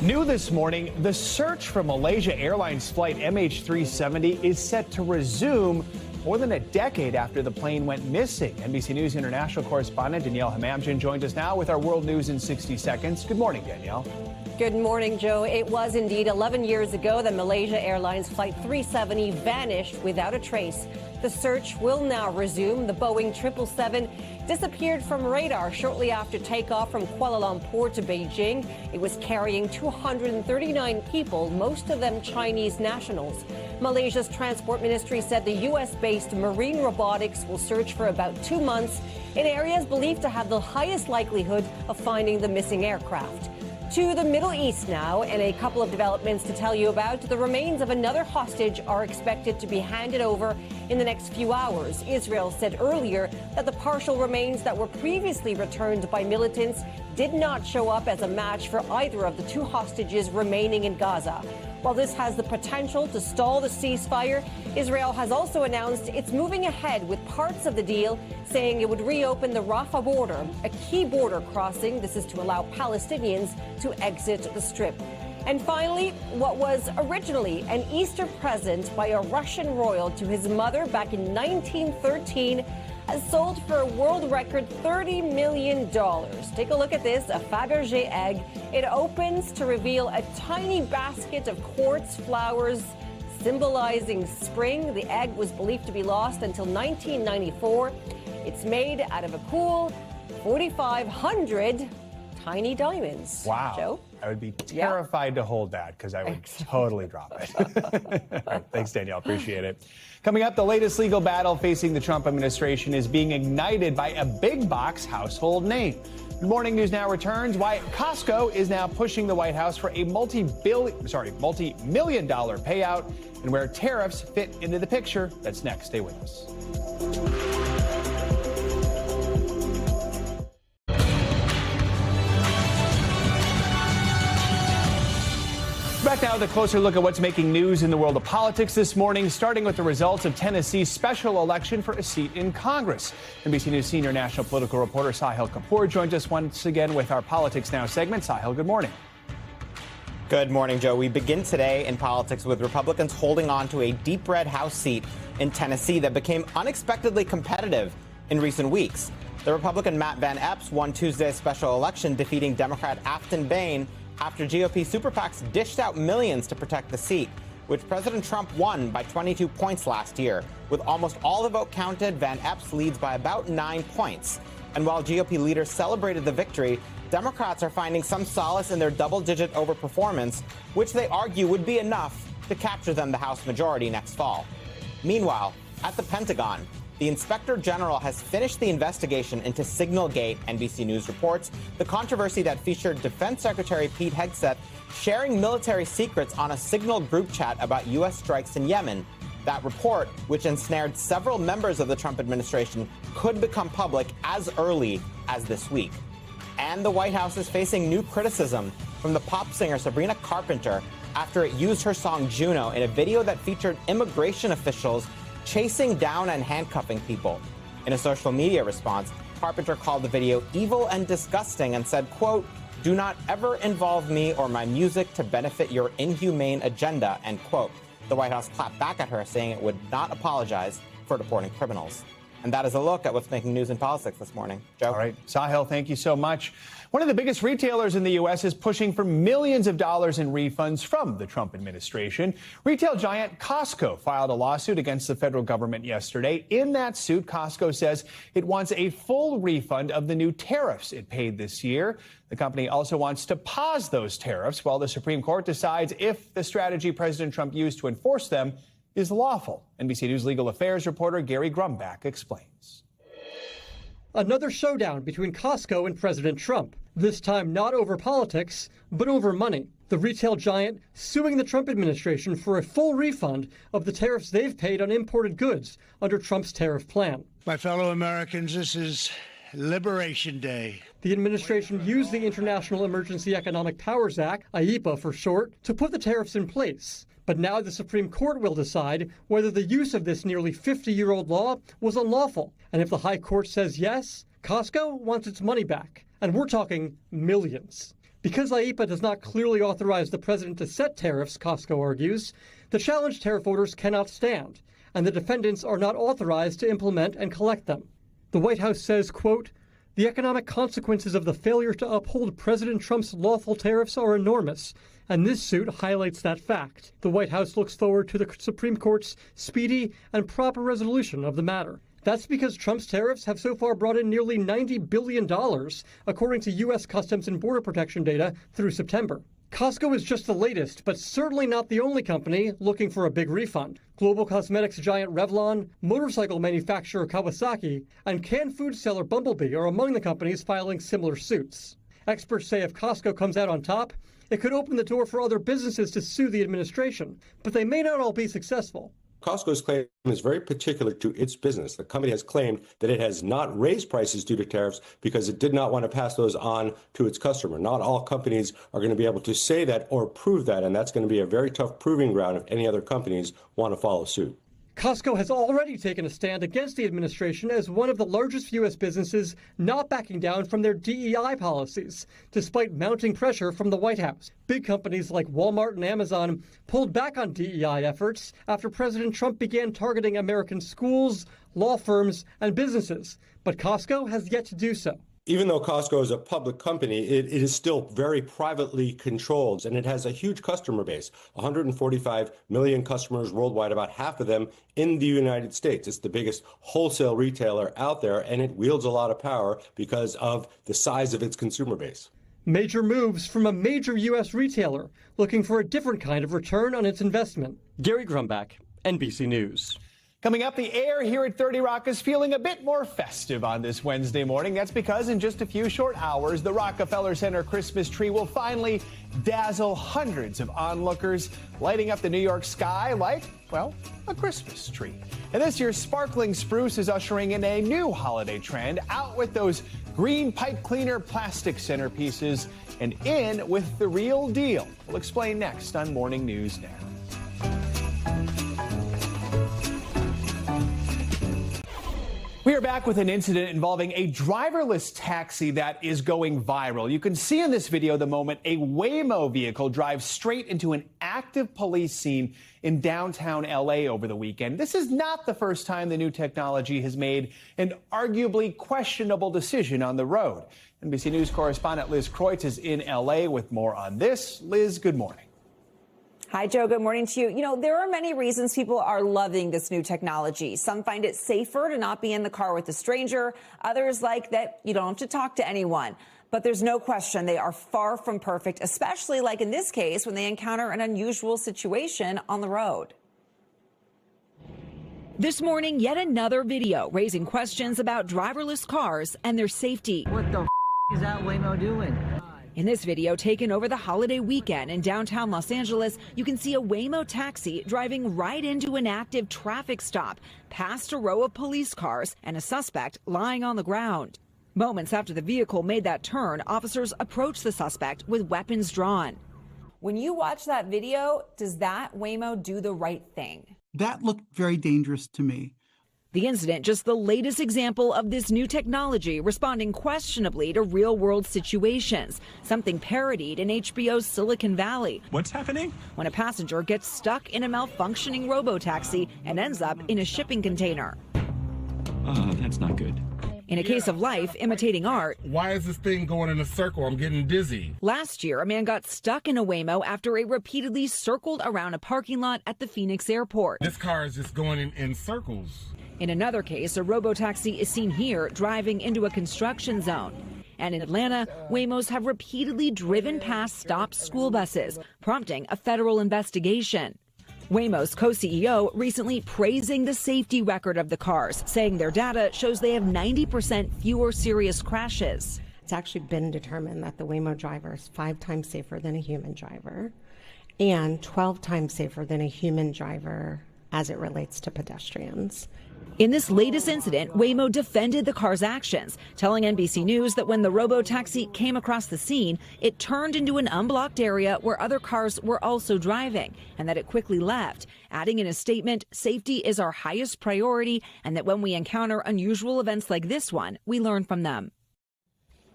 Speaker 1: New this morning, the search for Malaysia Airlines flight MH370 is set to resume more than a decade after the plane went missing. NBC News international correspondent Danielle Hamamdjian joins us now with our world news in 60 seconds. Good morning, Danielle.
Speaker 7: Good morning, Joe. It was indeed 11 years ago that Malaysia Airlines Flight 370 vanished without a trace. The search will now resume. The Boeing 777 disappeared from radar shortly after takeoff from Kuala Lumpur to Beijing. It was carrying 239 people, most of them Chinese nationals. Malaysia's transport ministry said the U.S.-based Marine Robotics will search for about 2 months in areas believed to have the highest likelihood of finding the missing aircraft. To the Middle East now, and a couple of developments to tell you about. The remains of another hostage are expected to be handed over in the next few hours. Israel said earlier that the partial remains that were previously returned by militants did not show up as a match for either of the two hostages remaining in Gaza. While this has the potential to stall the ceasefire, Israel has also announced it's moving ahead with parts of the deal, saying it would reopen the Rafah border, a key border crossing. This is to allow Palestinians to exit the Strip. And finally, what was originally an Easter present by a Russian royal to his mother back in 1913 has sold for a world record $30 million. Take a look at this, a Fabergé egg. It opens to reveal a tiny basket of quartz flowers symbolizing spring. The egg was believed to be lost until 1994. It's made out of a cool 4,500 tiny diamonds.
Speaker 1: Wow.
Speaker 7: Joe?
Speaker 1: I would be terrified to hold that because I would totally drop it. All right, thanks, Danielle. Appreciate it. Coming up, the latest legal battle facing the Trump administration is being ignited by a big box household name. Good Morning News Now returns why Costco is now pushing the White House for a multi-million-dollar payout and where tariffs fit into the picture. That's next. Stay with us. Back now with a closer look at what's making news in the world of politics this morning, starting with the results of Tennessee's special election for a seat in Congress. NBC News senior national political reporter Sahil Kapoor joins us once again with our Politics Now segment. Sahil, good morning.
Speaker 3: Good morning, Joe. We begin today in politics with Republicans holding on to a deep red House seat in Tennessee that became unexpectedly competitive in recent weeks. The Republican Matt Van Epps won Tuesday's special election, defeating Democrat Afton Bain after GOP super PACs dished out millions to protect the seat, which President Trump won by 22 points last year. With almost all the vote counted, Van Epps leads by about 9 points. And while GOP leaders celebrated the victory, Democrats are finding some solace in their double-digit overperformance, which they argue would be enough to capture them the House majority next fall. Meanwhile, at the Pentagon, the Inspector General has finished the investigation into Signalgate, NBC News reports, the controversy that featured Defense Secretary Pete Hegseth sharing military secrets on a Signal group chat about U.S. strikes in Yemen. That report, which ensnared several members of the Trump administration, could become public as early as this week. And the White House is facing new criticism from the pop singer Sabrina Carpenter after it used her song Juno in a video that featured immigration officials chasing down and handcuffing people. In a social media response, Carpenter called the video evil and disgusting and said, quote, "Do not ever involve me or my music to benefit your inhumane agenda," end quote. The White House clapped back at her, saying it would not apologize for deporting criminals. And that is a look at what's making news in politics this morning. Joe?
Speaker 1: All right. Sahil, thank you so much. One of the biggest retailers in the U.S. is pushing for millions of dollars in refunds from the Trump administration. Retail giant Costco filed a lawsuit against the federal government yesterday. In that suit, Costco says it wants a full refund of the new tariffs it paid this year. The company also wants to pause those tariffs while the Supreme Court decides if the strategy President Trump used to enforce them is lawful. NBC News legal affairs reporter Gary Grumbach explains.
Speaker 11: Another showdown between Costco and President Trump, this time not over politics, but over money. The retail giant suing the Trump administration for a full refund of the tariffs they've paid on imported goods under Trump's tariff plan.
Speaker 15: My fellow Americans, this is Liberation Day.
Speaker 11: The administration used the International Emergency Economic Powers Act, IEEPA for short, to put the tariffs in place. But now the Supreme Court will decide whether the use of this nearly 50-year-old law was unlawful. And if the High Court says yes, Costco wants its money back. And we're talking millions. Because IEEPA does not clearly authorize the president to set tariffs, Costco argues, the challenged tariff orders cannot stand, and the defendants are not authorized to implement and collect them. The White House says, quote, The economic consequences of the failure to uphold President Trump's lawful tariffs are enormous, and this suit highlights that fact. The White House looks forward to the Supreme Court's speedy and proper resolution of the matter. That's because Trump's tariffs have so far brought in nearly $90 billion, according to U.S. Customs and Border Protection data through September. Costco is just the latest, but certainly not the only company looking for a big refund. Global cosmetics giant Revlon, motorcycle manufacturer Kawasaki, and canned food seller Bumblebee are among the companies filing similar suits. Experts say if Costco comes out on top, it could open the door for other businesses to sue the administration, but they may not all be successful.
Speaker 10: Costco's claim is very particular to its business. The company has claimed that it has not raised prices due to tariffs because it did not want to pass those on to its customer. Not all companies are going to be able to say that or prove that, and that's going to be a very tough proving ground if any other companies want to follow suit.
Speaker 11: Costco has already taken a stand against the administration as one of the largest U.S. businesses not backing down from their DEI policies, despite mounting pressure from the White House. Big companies like Walmart and Amazon pulled back on DEI efforts after President Trump began targeting American schools, law firms, and businesses. But Costco has yet to do so.
Speaker 10: Even though Costco is a public company, it is still very privately controlled, and it has a huge customer base, 145 million customers worldwide, about half of them in the United States. It's the biggest wholesale retailer out there, and it wields a lot of power because of the size of its consumer base.
Speaker 11: Major moves from a major U.S. retailer looking for a different kind of return on its investment. Gary Grumbach, NBC News.
Speaker 1: Coming up, the air here at 30 Rock is feeling a bit more festive on this Wednesday morning. That's because in just a few short hours, the Rockefeller Center Christmas tree will finally dazzle hundreds of onlookers, lighting up the New York sky like, well, a Christmas tree. And this year's sparkling spruce is ushering in a new holiday trend, out with those green pipe cleaner plastic centerpieces and in with the real deal. We'll explain next on Morning News Now. We are back with an incident involving a driverless taxi that is going viral. You can see in this video the moment a Waymo vehicle drives straight into an active police scene in downtown LA over the weekend. This is not the first time the new technology has made an arguably questionable decision on the road. NBC News correspondent Liz Kreutz is in LA with more on this. Liz, good morning.
Speaker 12: Hi, Joe. Good morning to you. You know, there are many reasons people are loving this new technology. Some find it safer to not be in the car with a stranger. Others like that you don't have to talk to anyone. But there's no question they are far from perfect, especially like in this case when they encounter an unusual situation on the road.
Speaker 13: This morning, yet another video raising questions about driverless cars and their safety.
Speaker 23: What the is that Waymo doing?
Speaker 13: In this video taken over the holiday weekend in downtown Los Angeles, you can see a Waymo taxi driving right into an active traffic stop, past a row of police cars and a suspect lying on the ground. Moments after the vehicle made that turn, officers approached the suspect with weapons drawn.
Speaker 12: When you watch that video, does that Waymo do the right thing?
Speaker 24: That looked very dangerous to me.
Speaker 13: The incident, just the latest example of this new technology responding questionably to real-world situations, something parodied in HBO's Silicon Valley.
Speaker 25: What's happening?
Speaker 13: When a passenger gets stuck in a malfunctioning robotaxi and ends up in a shipping container.
Speaker 25: Oh, that's not good.
Speaker 13: In a case of life imitating art.
Speaker 27: Why is this thing going in a circle? I'm getting dizzy.
Speaker 13: Last year, a man got stuck in a Waymo after it repeatedly circled around a parking lot at the Phoenix airport.
Speaker 27: This car is just going in circles.
Speaker 13: In another case, a robotaxi is seen here driving into a construction zone. And in Atlanta, Waymos have repeatedly driven past stopped school buses, prompting a federal investigation. Waymo's co-CEO recently praising the safety record of the cars, saying their data shows they have 90% fewer serious crashes.
Speaker 28: It's actually been determined that the Waymo driver is 5 times safer than a human driver and 12 times safer than a human driver as it relates to pedestrians.
Speaker 13: In this latest incident, Waymo defended the car's actions, telling NBC News that when the robotaxi came across the scene, it turned into an unblocked area where other cars were also driving, and that it quickly left, adding in a statement, safety is our highest priority, and that when we encounter unusual events like this one, we learn from them.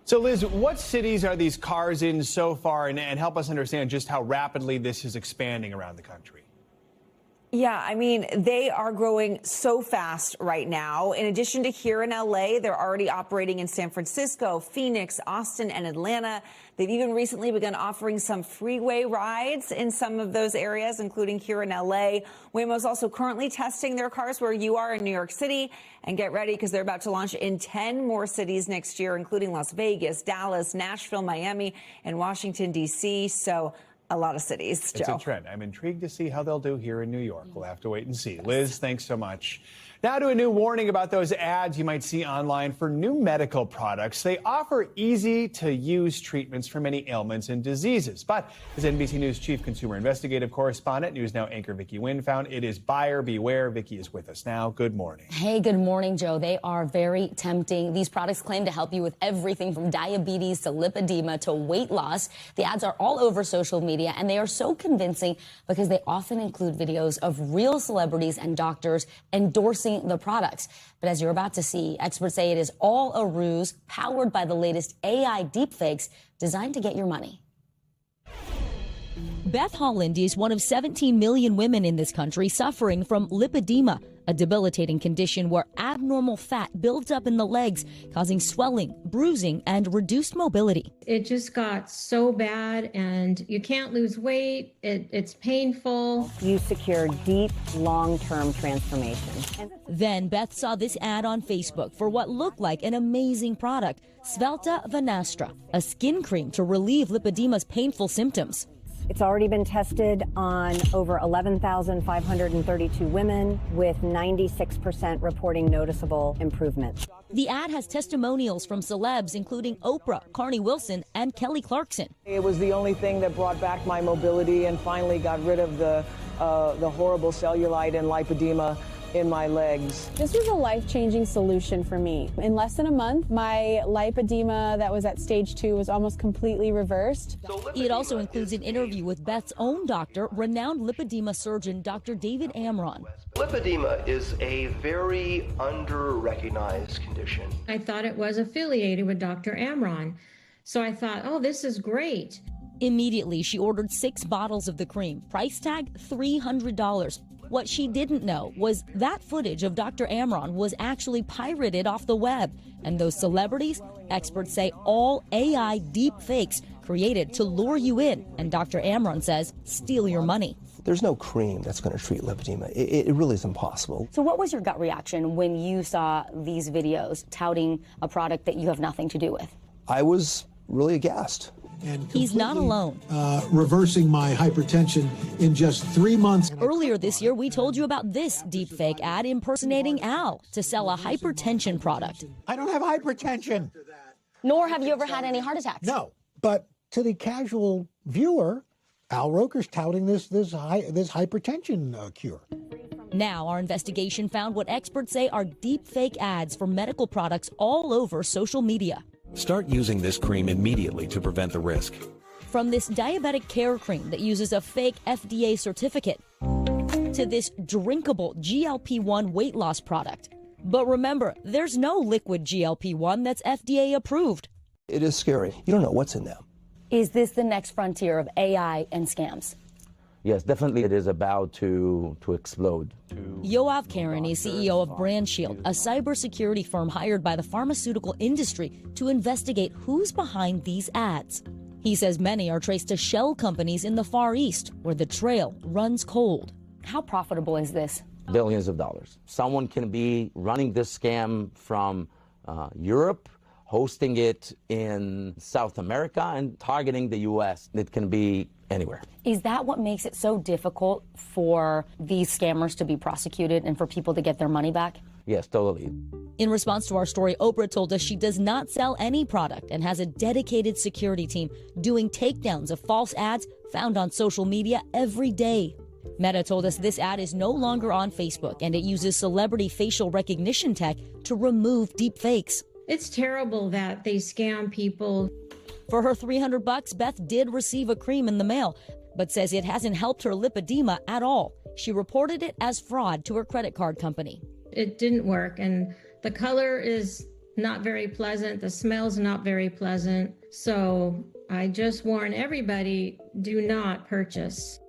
Speaker 1: So, Liz, what cities are these cars in so far, and help us understand just how rapidly this is expanding around the country?
Speaker 12: Yeah, I mean, they are growing so fast right now. In addition to here in LA, they're already operating in San Francisco, Phoenix, Austin, and Atlanta. They've even recently begun offering some freeway rides in some of those areas, including here in LA. Waymo's also currently testing their cars where you are in New York City. And get ready because they're about to launch in 10 more cities next year, including Las Vegas, Dallas, Nashville, Miami, and Washington, D.C. So a lot of cities, Joe.
Speaker 1: It's a trend. I'm intrigued to see how they'll do here in New York. We'll have to wait and see. Liz, thanks so much. Now to a new warning about those ads you might see online for new medical products. They offer easy-to-use treatments for many ailments and diseases. But as NBC News Chief Consumer Investigative Correspondent, News Now anchor Vicki Nguyen found, it is buyer beware. Vicki is with us now. Good morning.
Speaker 4: Hey, good morning, Joe. They are very tempting. These products claim to help you with everything from diabetes to lipedema to weight loss. The ads are all over social media, and they are so convincing because they often include videos of real celebrities and doctors endorsing the products. But as you're about to see, experts say it is all a ruse powered by the latest AI deepfakes designed to get your money.
Speaker 14: Beth Holland is one of 17 million women in this country suffering from lipedema, a debilitating condition where abnormal fat builds up in the legs, causing swelling, bruising, and reduced mobility.
Speaker 16: It just got so bad, and you can't lose weight. It's painful.
Speaker 17: You secure deep, long-term transformation.
Speaker 14: Then Beth saw this ad on Facebook for what looked like an amazing product, Svelta Venastra, a skin cream to relieve lipedema's painful symptoms.
Speaker 17: It's already been tested on over 11,532 women, with 96% reporting noticeable improvement.
Speaker 14: The ad has testimonials from celebs including Oprah, Carney Wilson, and Kelly Clarkson.
Speaker 18: It was the only thing that brought back my mobility and finally got rid of the horrible cellulite and lipedema in my legs.
Speaker 19: This was a life-changing solution for me. In less than a month, my lipedema that was at stage 2 was almost completely reversed.
Speaker 14: It also includes an interview with Beth's own doctor, renowned lipedema surgeon Dr. David Amron.
Speaker 20: Lipedema is a very under-recognized condition.
Speaker 16: I thought it was affiliated with Dr. Amron. So I thought, oh, this is great.
Speaker 14: Immediately, she ordered 6 bottles of the cream, price tag $300. What she didn't know was that footage of Dr. Amron was actually pirated off the web. And those celebrities, experts say all AI deep fakes created to lure you in. And Dr. Amron says, steal your money.
Speaker 26: There's no cream that's going to treat lipedema. It really is impossible.
Speaker 4: So what was your gut reaction when you saw these videos touting a product that you have nothing to do with?
Speaker 26: I was really aghast.
Speaker 14: And he's not alone.
Speaker 29: Reversing my hypertension in just 3 months.
Speaker 14: Earlier this year, we told you about this deepfake ad impersonating Al to sell a hypertension product.
Speaker 30: I don't have hypertension.
Speaker 4: Nor have you ever had any heart attacks.
Speaker 30: No, but to the casual viewer, Al Roker's touting this hypertension cure.
Speaker 14: Now, our investigation found what experts say are deepfake ads for medical products all over social media.
Speaker 31: Start using this cream immediately to prevent the risk.
Speaker 14: From this diabetic care cream that uses a fake FDA certificate to this drinkable GLP-1 weight loss product. But remember, there's no liquid GLP-1 that's FDA approved.
Speaker 26: It is scary. You don't know what's in them.
Speaker 4: Is this the next frontier of AI and scams?
Speaker 32: Yes, definitely it is about to explode.
Speaker 14: Yoav Karen is CEO of BrandShield, a cybersecurity firm hired by the pharmaceutical industry to investigate who's behind these ads. He says many are traced to shell companies in the Far East, where the trail runs cold.
Speaker 4: How profitable is this?
Speaker 32: Billions of dollars. Someone can be running this scam from Europe, hosting it in South America, and targeting the U.S. It can be anywhere.
Speaker 4: Is that what makes it so difficult for these scammers to be prosecuted and for people to get their money back?
Speaker 32: Yes, totally.
Speaker 14: In response to our story, Oprah told us she does not sell any product and has a dedicated security team doing takedowns of false ads found on social media every day. Meta told us this ad is no longer on Facebook, and it uses celebrity facial recognition tech to remove deep fakes.
Speaker 16: It's terrible that they scam people.
Speaker 14: For her $300, Beth did receive a cream in the mail, but says it hasn't helped her lipedema at all. She reported it as fraud to her credit card company.
Speaker 16: It didn't work, and the color is not very pleasant. The smell's not very pleasant. So I just warn everybody, do not purchase.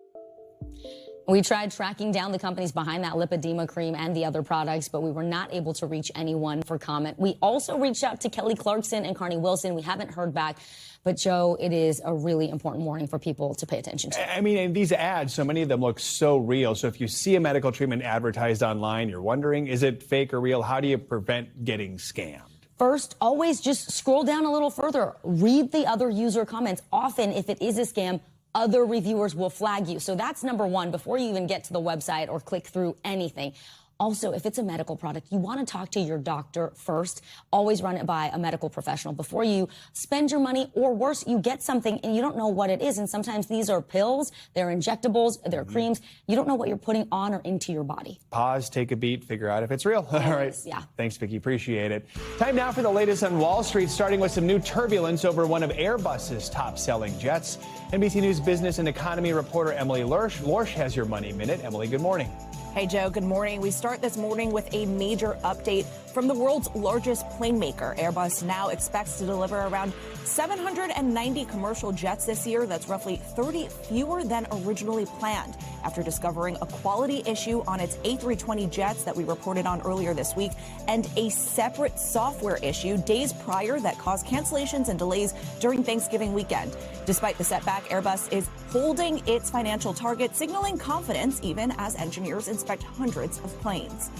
Speaker 4: We tried tracking down the companies behind that lipedema cream and the other products, but we were not able to reach anyone for comment. We also reached out to Kelly Clarkson and Carney Wilson. We haven't heard back. But, Joe, it is a really important warning for people to pay attention to.
Speaker 1: I mean, and these ads, so many of them look so real. So if you see a medical treatment advertised online, you're wondering, is it fake or real? How do you prevent getting scammed?
Speaker 4: First, always just scroll down a little further. Read the other user comments. Often, if it is a scam, other reviewers will flag you. So that's number one before you even get to the website or click through anything. Also, if it's a medical product, you want to talk to your doctor first. Always run it by a medical professional before you spend your money, or worse, you get something and you don't know what it is. And sometimes these are pills, they're injectables, they're creams. You don't know what you're putting on or into your body.
Speaker 1: Pause, take a beat, figure out if it's real. All right.
Speaker 4: Yeah.
Speaker 1: Thanks, Vicki. Appreciate it. Time now for the latest on Wall Street, starting with some new turbulence over one of Airbus's top-selling jets. NBC News business and economy reporter Emily Lorsch has your Money Minute. Emily, good morning.
Speaker 2: Hey, Joe, good morning. We start this morning with a major update from the world's largest plane maker. Airbus now expects to deliver around 790 commercial jets this year. That's roughly 30 fewer than originally planned, after discovering a quality issue on its A320 jets that we reported on earlier this week, and a separate software issue days prior that caused cancellations and delays during Thanksgiving weekend. Despite the setback, Airbus is holding its financial target, signaling confidence even as engineers inspect hundreds of planes.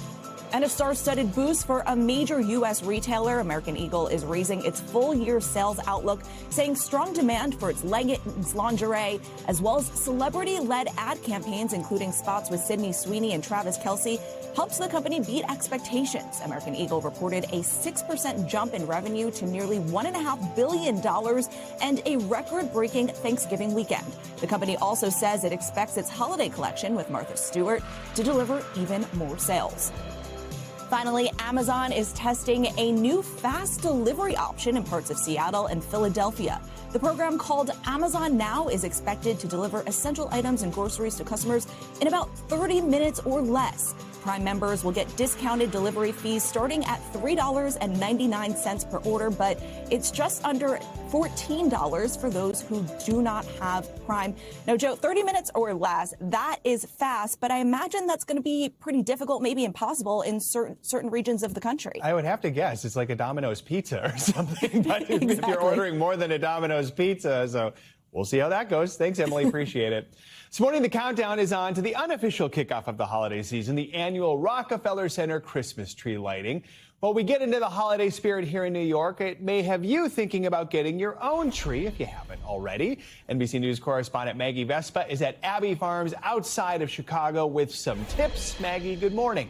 Speaker 2: And a star-studded boost for a major U.S. retailer. American Eagle is raising its full-year sales outlook, saying strong demand for its leggings, lingerie, as well as celebrity-led ad campaigns, including spots with Sydney Sweeney and Travis Kelce, helps the company beat expectations. American Eagle reported a 6% jump in revenue to nearly $1.5 billion and a record-breaking Thanksgiving weekend. The company also says it expects its holiday collection with Martha Stewart to deliver even more sales. Finally, Amazon is testing a new fast delivery option in parts of Seattle and Philadelphia. The program, called Amazon Now, is expected to deliver essential items and groceries to customers in about 30 minutes or less. Prime members will get discounted delivery fees starting at $3.99 per order, but it's just under $14 for those who do not have Prime. Now, Joe, 30 minutes or less, that is fast, but I imagine that's going to be pretty difficult, maybe impossible in certain regions of the country.
Speaker 1: I would have to guess it's like a Domino's pizza or something, but if you're ordering more than a Domino's pizza, so we'll see how that goes. Thanks, Emily. Appreciate it. This morning, the countdown is on to the unofficial kickoff of the holiday season, the annual Rockefeller Center Christmas tree lighting. While we get into the holiday spirit here in New York, it may have you thinking about getting your own tree if you haven't already. NBC News correspondent Maggie Vespa is at Abbey Farms outside of Chicago with some tips. Maggie, good morning.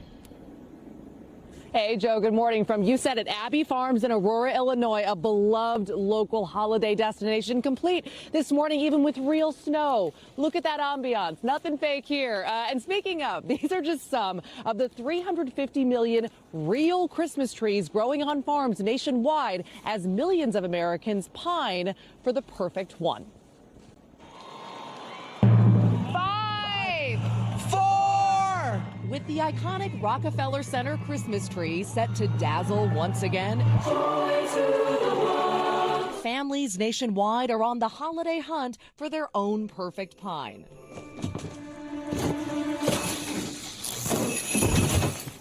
Speaker 3: Hey, Joe, good morning. From you said at Abbey Farms in Aurora, Illinois, a beloved local holiday destination, complete this morning even with real snow. Look at that ambiance. Nothing fake here. And speaking of, these are just some of the 350 million real Christmas trees growing on farms nationwide as millions of Americans pine for the perfect one. 5, 4. With the iconic Rockefeller Center Christmas tree set to dazzle once again, families nationwide are on the holiday hunt for their own perfect pine.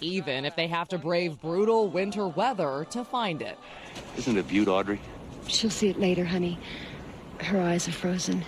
Speaker 3: Even if they have to brave brutal winter weather to find it.
Speaker 5: Isn't it a beaut, Audrey?
Speaker 6: She'll see it later, honey. Her eyes are frozen.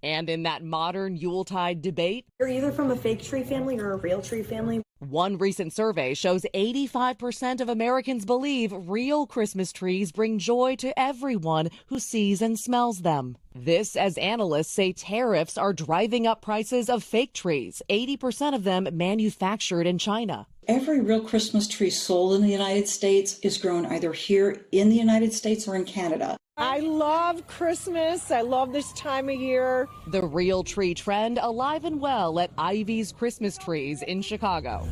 Speaker 3: And in that modern Yuletide debate,
Speaker 7: you're either from a fake tree family or a real tree family.
Speaker 3: One recent survey shows 85% of Americans believe real Christmas trees bring joy to everyone who sees and smells them. This as analysts say tariffs are driving up prices of fake trees, 80% of them manufactured in China.
Speaker 8: Every real Christmas tree sold in the United States is grown either here in the United States or in Canada.
Speaker 9: I love Christmas. I love this time of year.
Speaker 3: The real tree trend alive and well at Ivy's Christmas Trees in Chicago.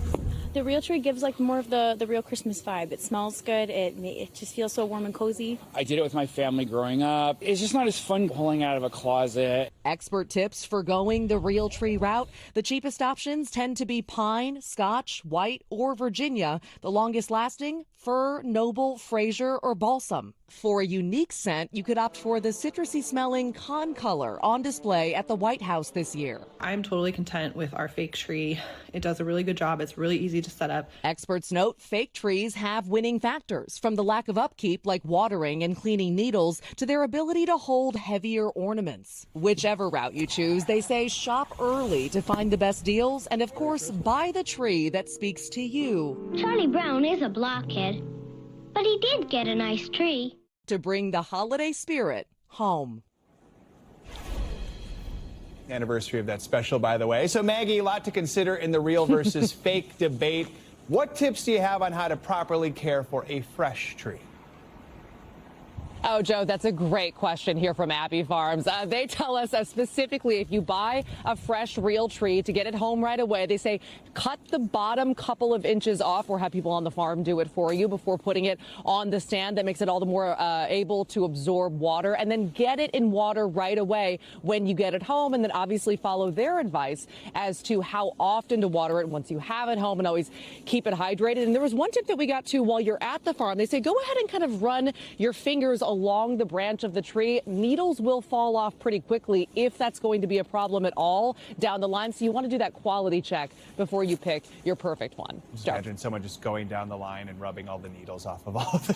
Speaker 10: The real tree gives like more of the real Christmas vibe. It smells good. It just feels so warm and cozy.
Speaker 11: I did it with my family growing up. It's just not as fun pulling out of a closet.
Speaker 3: Expert tips for going the real tree route. The cheapest options tend to be pine, Scotch, white, or Virginia. The longest lasting, fir, noble, Fraser, or balsam. For a unique scent, you could opt for the citrusy smelling con color on display at the White House this year.
Speaker 5: I'm totally content with our fake tree. It does a really good job. It's really easy to set up.
Speaker 3: Experts note fake trees have winning factors, from the lack of upkeep like watering and cleaning needles to their ability to hold heavier ornaments. Whichever route you choose, they say shop early to find the best deals and, of course, buy the tree that speaks to you.
Speaker 12: Charlie Brown is a blockhead, but he did get a nice tree.
Speaker 3: To bring the holiday spirit home.
Speaker 1: Anniversary of that special, by the way. So, Maggie, a lot to consider in the real versus fake debate. What tips do you have on how to properly care for a fresh tree?
Speaker 3: Oh, Joe, that's a great question here from Abbey Farms. They tell us specifically if you buy a fresh, real tree to get it home right away, they say cut the bottom couple of inches off or have people on the farm do it for you before putting it on the stand. That makes it all the more able to absorb water, and then get it in water right away when you get it home, and then obviously follow their advice as to how often to water it once you have it home, and always keep it hydrated. And there was one tip that we got to while you're at the farm. They say go ahead and kind of run your fingers along the branch of the tree. Needles will fall off pretty quickly if that's going to be a problem at all down the line. So you want to do that quality check before you pick your perfect one.
Speaker 1: Just imagine someone just going down the line and rubbing all the needles off of all of the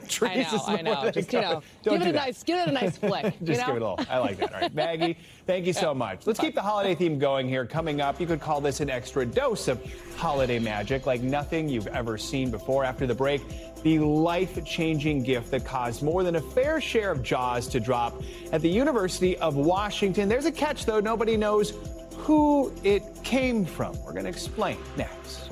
Speaker 1: trees.
Speaker 3: I know. Just, give it a nice flick.
Speaker 1: Just give it a little. I like that. All right, Maggie, thank you so much. Let's keep the holiday theme going here. Coming up, you could call this an extra dose of holiday magic, like nothing you've ever seen before. After the break, the life-changing gift that caused more than a fair share of jaws to drop at the University of Washington. There's a catch, though. Nobody knows who it came from. We're going to explain next.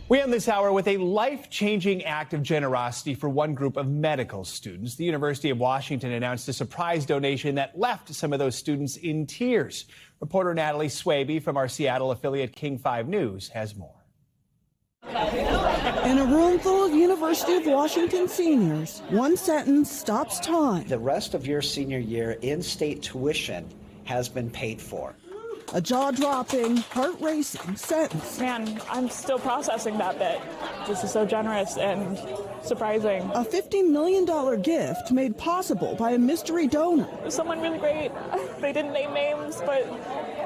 Speaker 1: We end this hour with a life-changing act of generosity for one group of medical students. The University of Washington announced a surprise donation that left some of those students in tears. Reporter Natalie Swaby from our Seattle affiliate King 5 News has more.
Speaker 13: In a room full of University of Washington seniors, one sentence stops time.
Speaker 15: The rest of your senior year in-state tuition has been paid for.
Speaker 13: A jaw-dropping, heart-racing sentence.
Speaker 17: Man, I'm still processing that bit. This is so generous and surprising.
Speaker 13: A $50 million gift made possible by a mystery donor.
Speaker 17: Someone really great. They didn't name names, but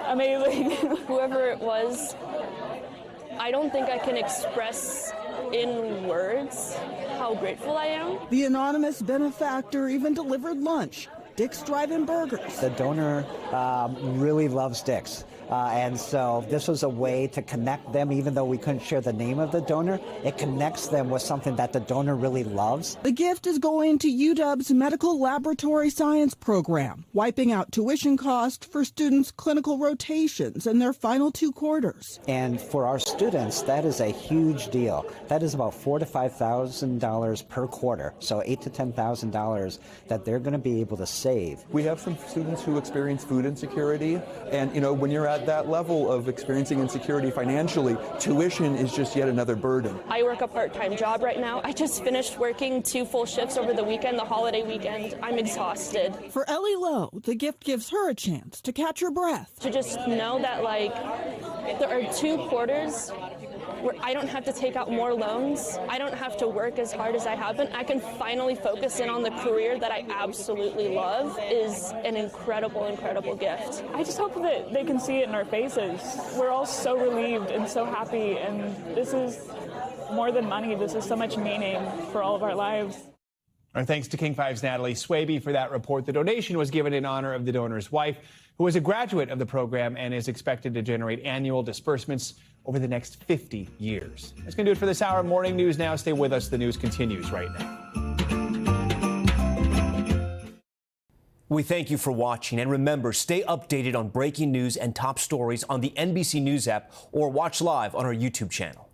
Speaker 17: amazing.
Speaker 21: Whoever it was, I don't think I can express in words how grateful I am.
Speaker 13: The anonymous benefactor even delivered lunch. Dick's Drive-In Burgers.
Speaker 15: The donor really loves Dick's. And so this was a way to connect them, even though we couldn't share the name of the donor. It connects them with something that the donor really loves.
Speaker 13: The gift is going to UW's Medical Laboratory Science program, wiping out tuition costs for students' clinical rotations in their final 2 quarters.
Speaker 15: And for our students, that is a huge deal. That is about $4,000 to $5,000 per quarter. So $8,000 to $10,000 that they're going to be able to save.
Speaker 22: We have some students who experience food insecurity. And, you know, when you're at that level of experiencing insecurity financially, tuition is just yet another burden.
Speaker 21: I work a part-time job right now. I just finished working 2 full shifts over the weekend, the holiday weekend. I'm exhausted.
Speaker 13: For Ellie Lowe, the gift gives her a chance to catch her breath.
Speaker 21: To just know that, like, there are 2 quarters where I don't have to take out more loans. I don't have to work as hard as I have been. I can finally focus in on the career that I absolutely love. Is an incredible, incredible gift.
Speaker 17: I just hope that they can see it in our faces. We're all so relieved and so happy, and this is more than money. This is so much meaning for all of our lives.
Speaker 1: Our thanks to King 5's Natalie Swaby for that report. The donation was given in honor of the donor's wife, who was a graduate of the program and is expected to generate annual disbursements over the next 50 years. That's going to do it for this hour. Morning News Now. Stay with us. The news continues right now.
Speaker 23: We thank you for watching, and remember, stay updated on breaking news and top stories on the NBC News app or watch live on our YouTube channel.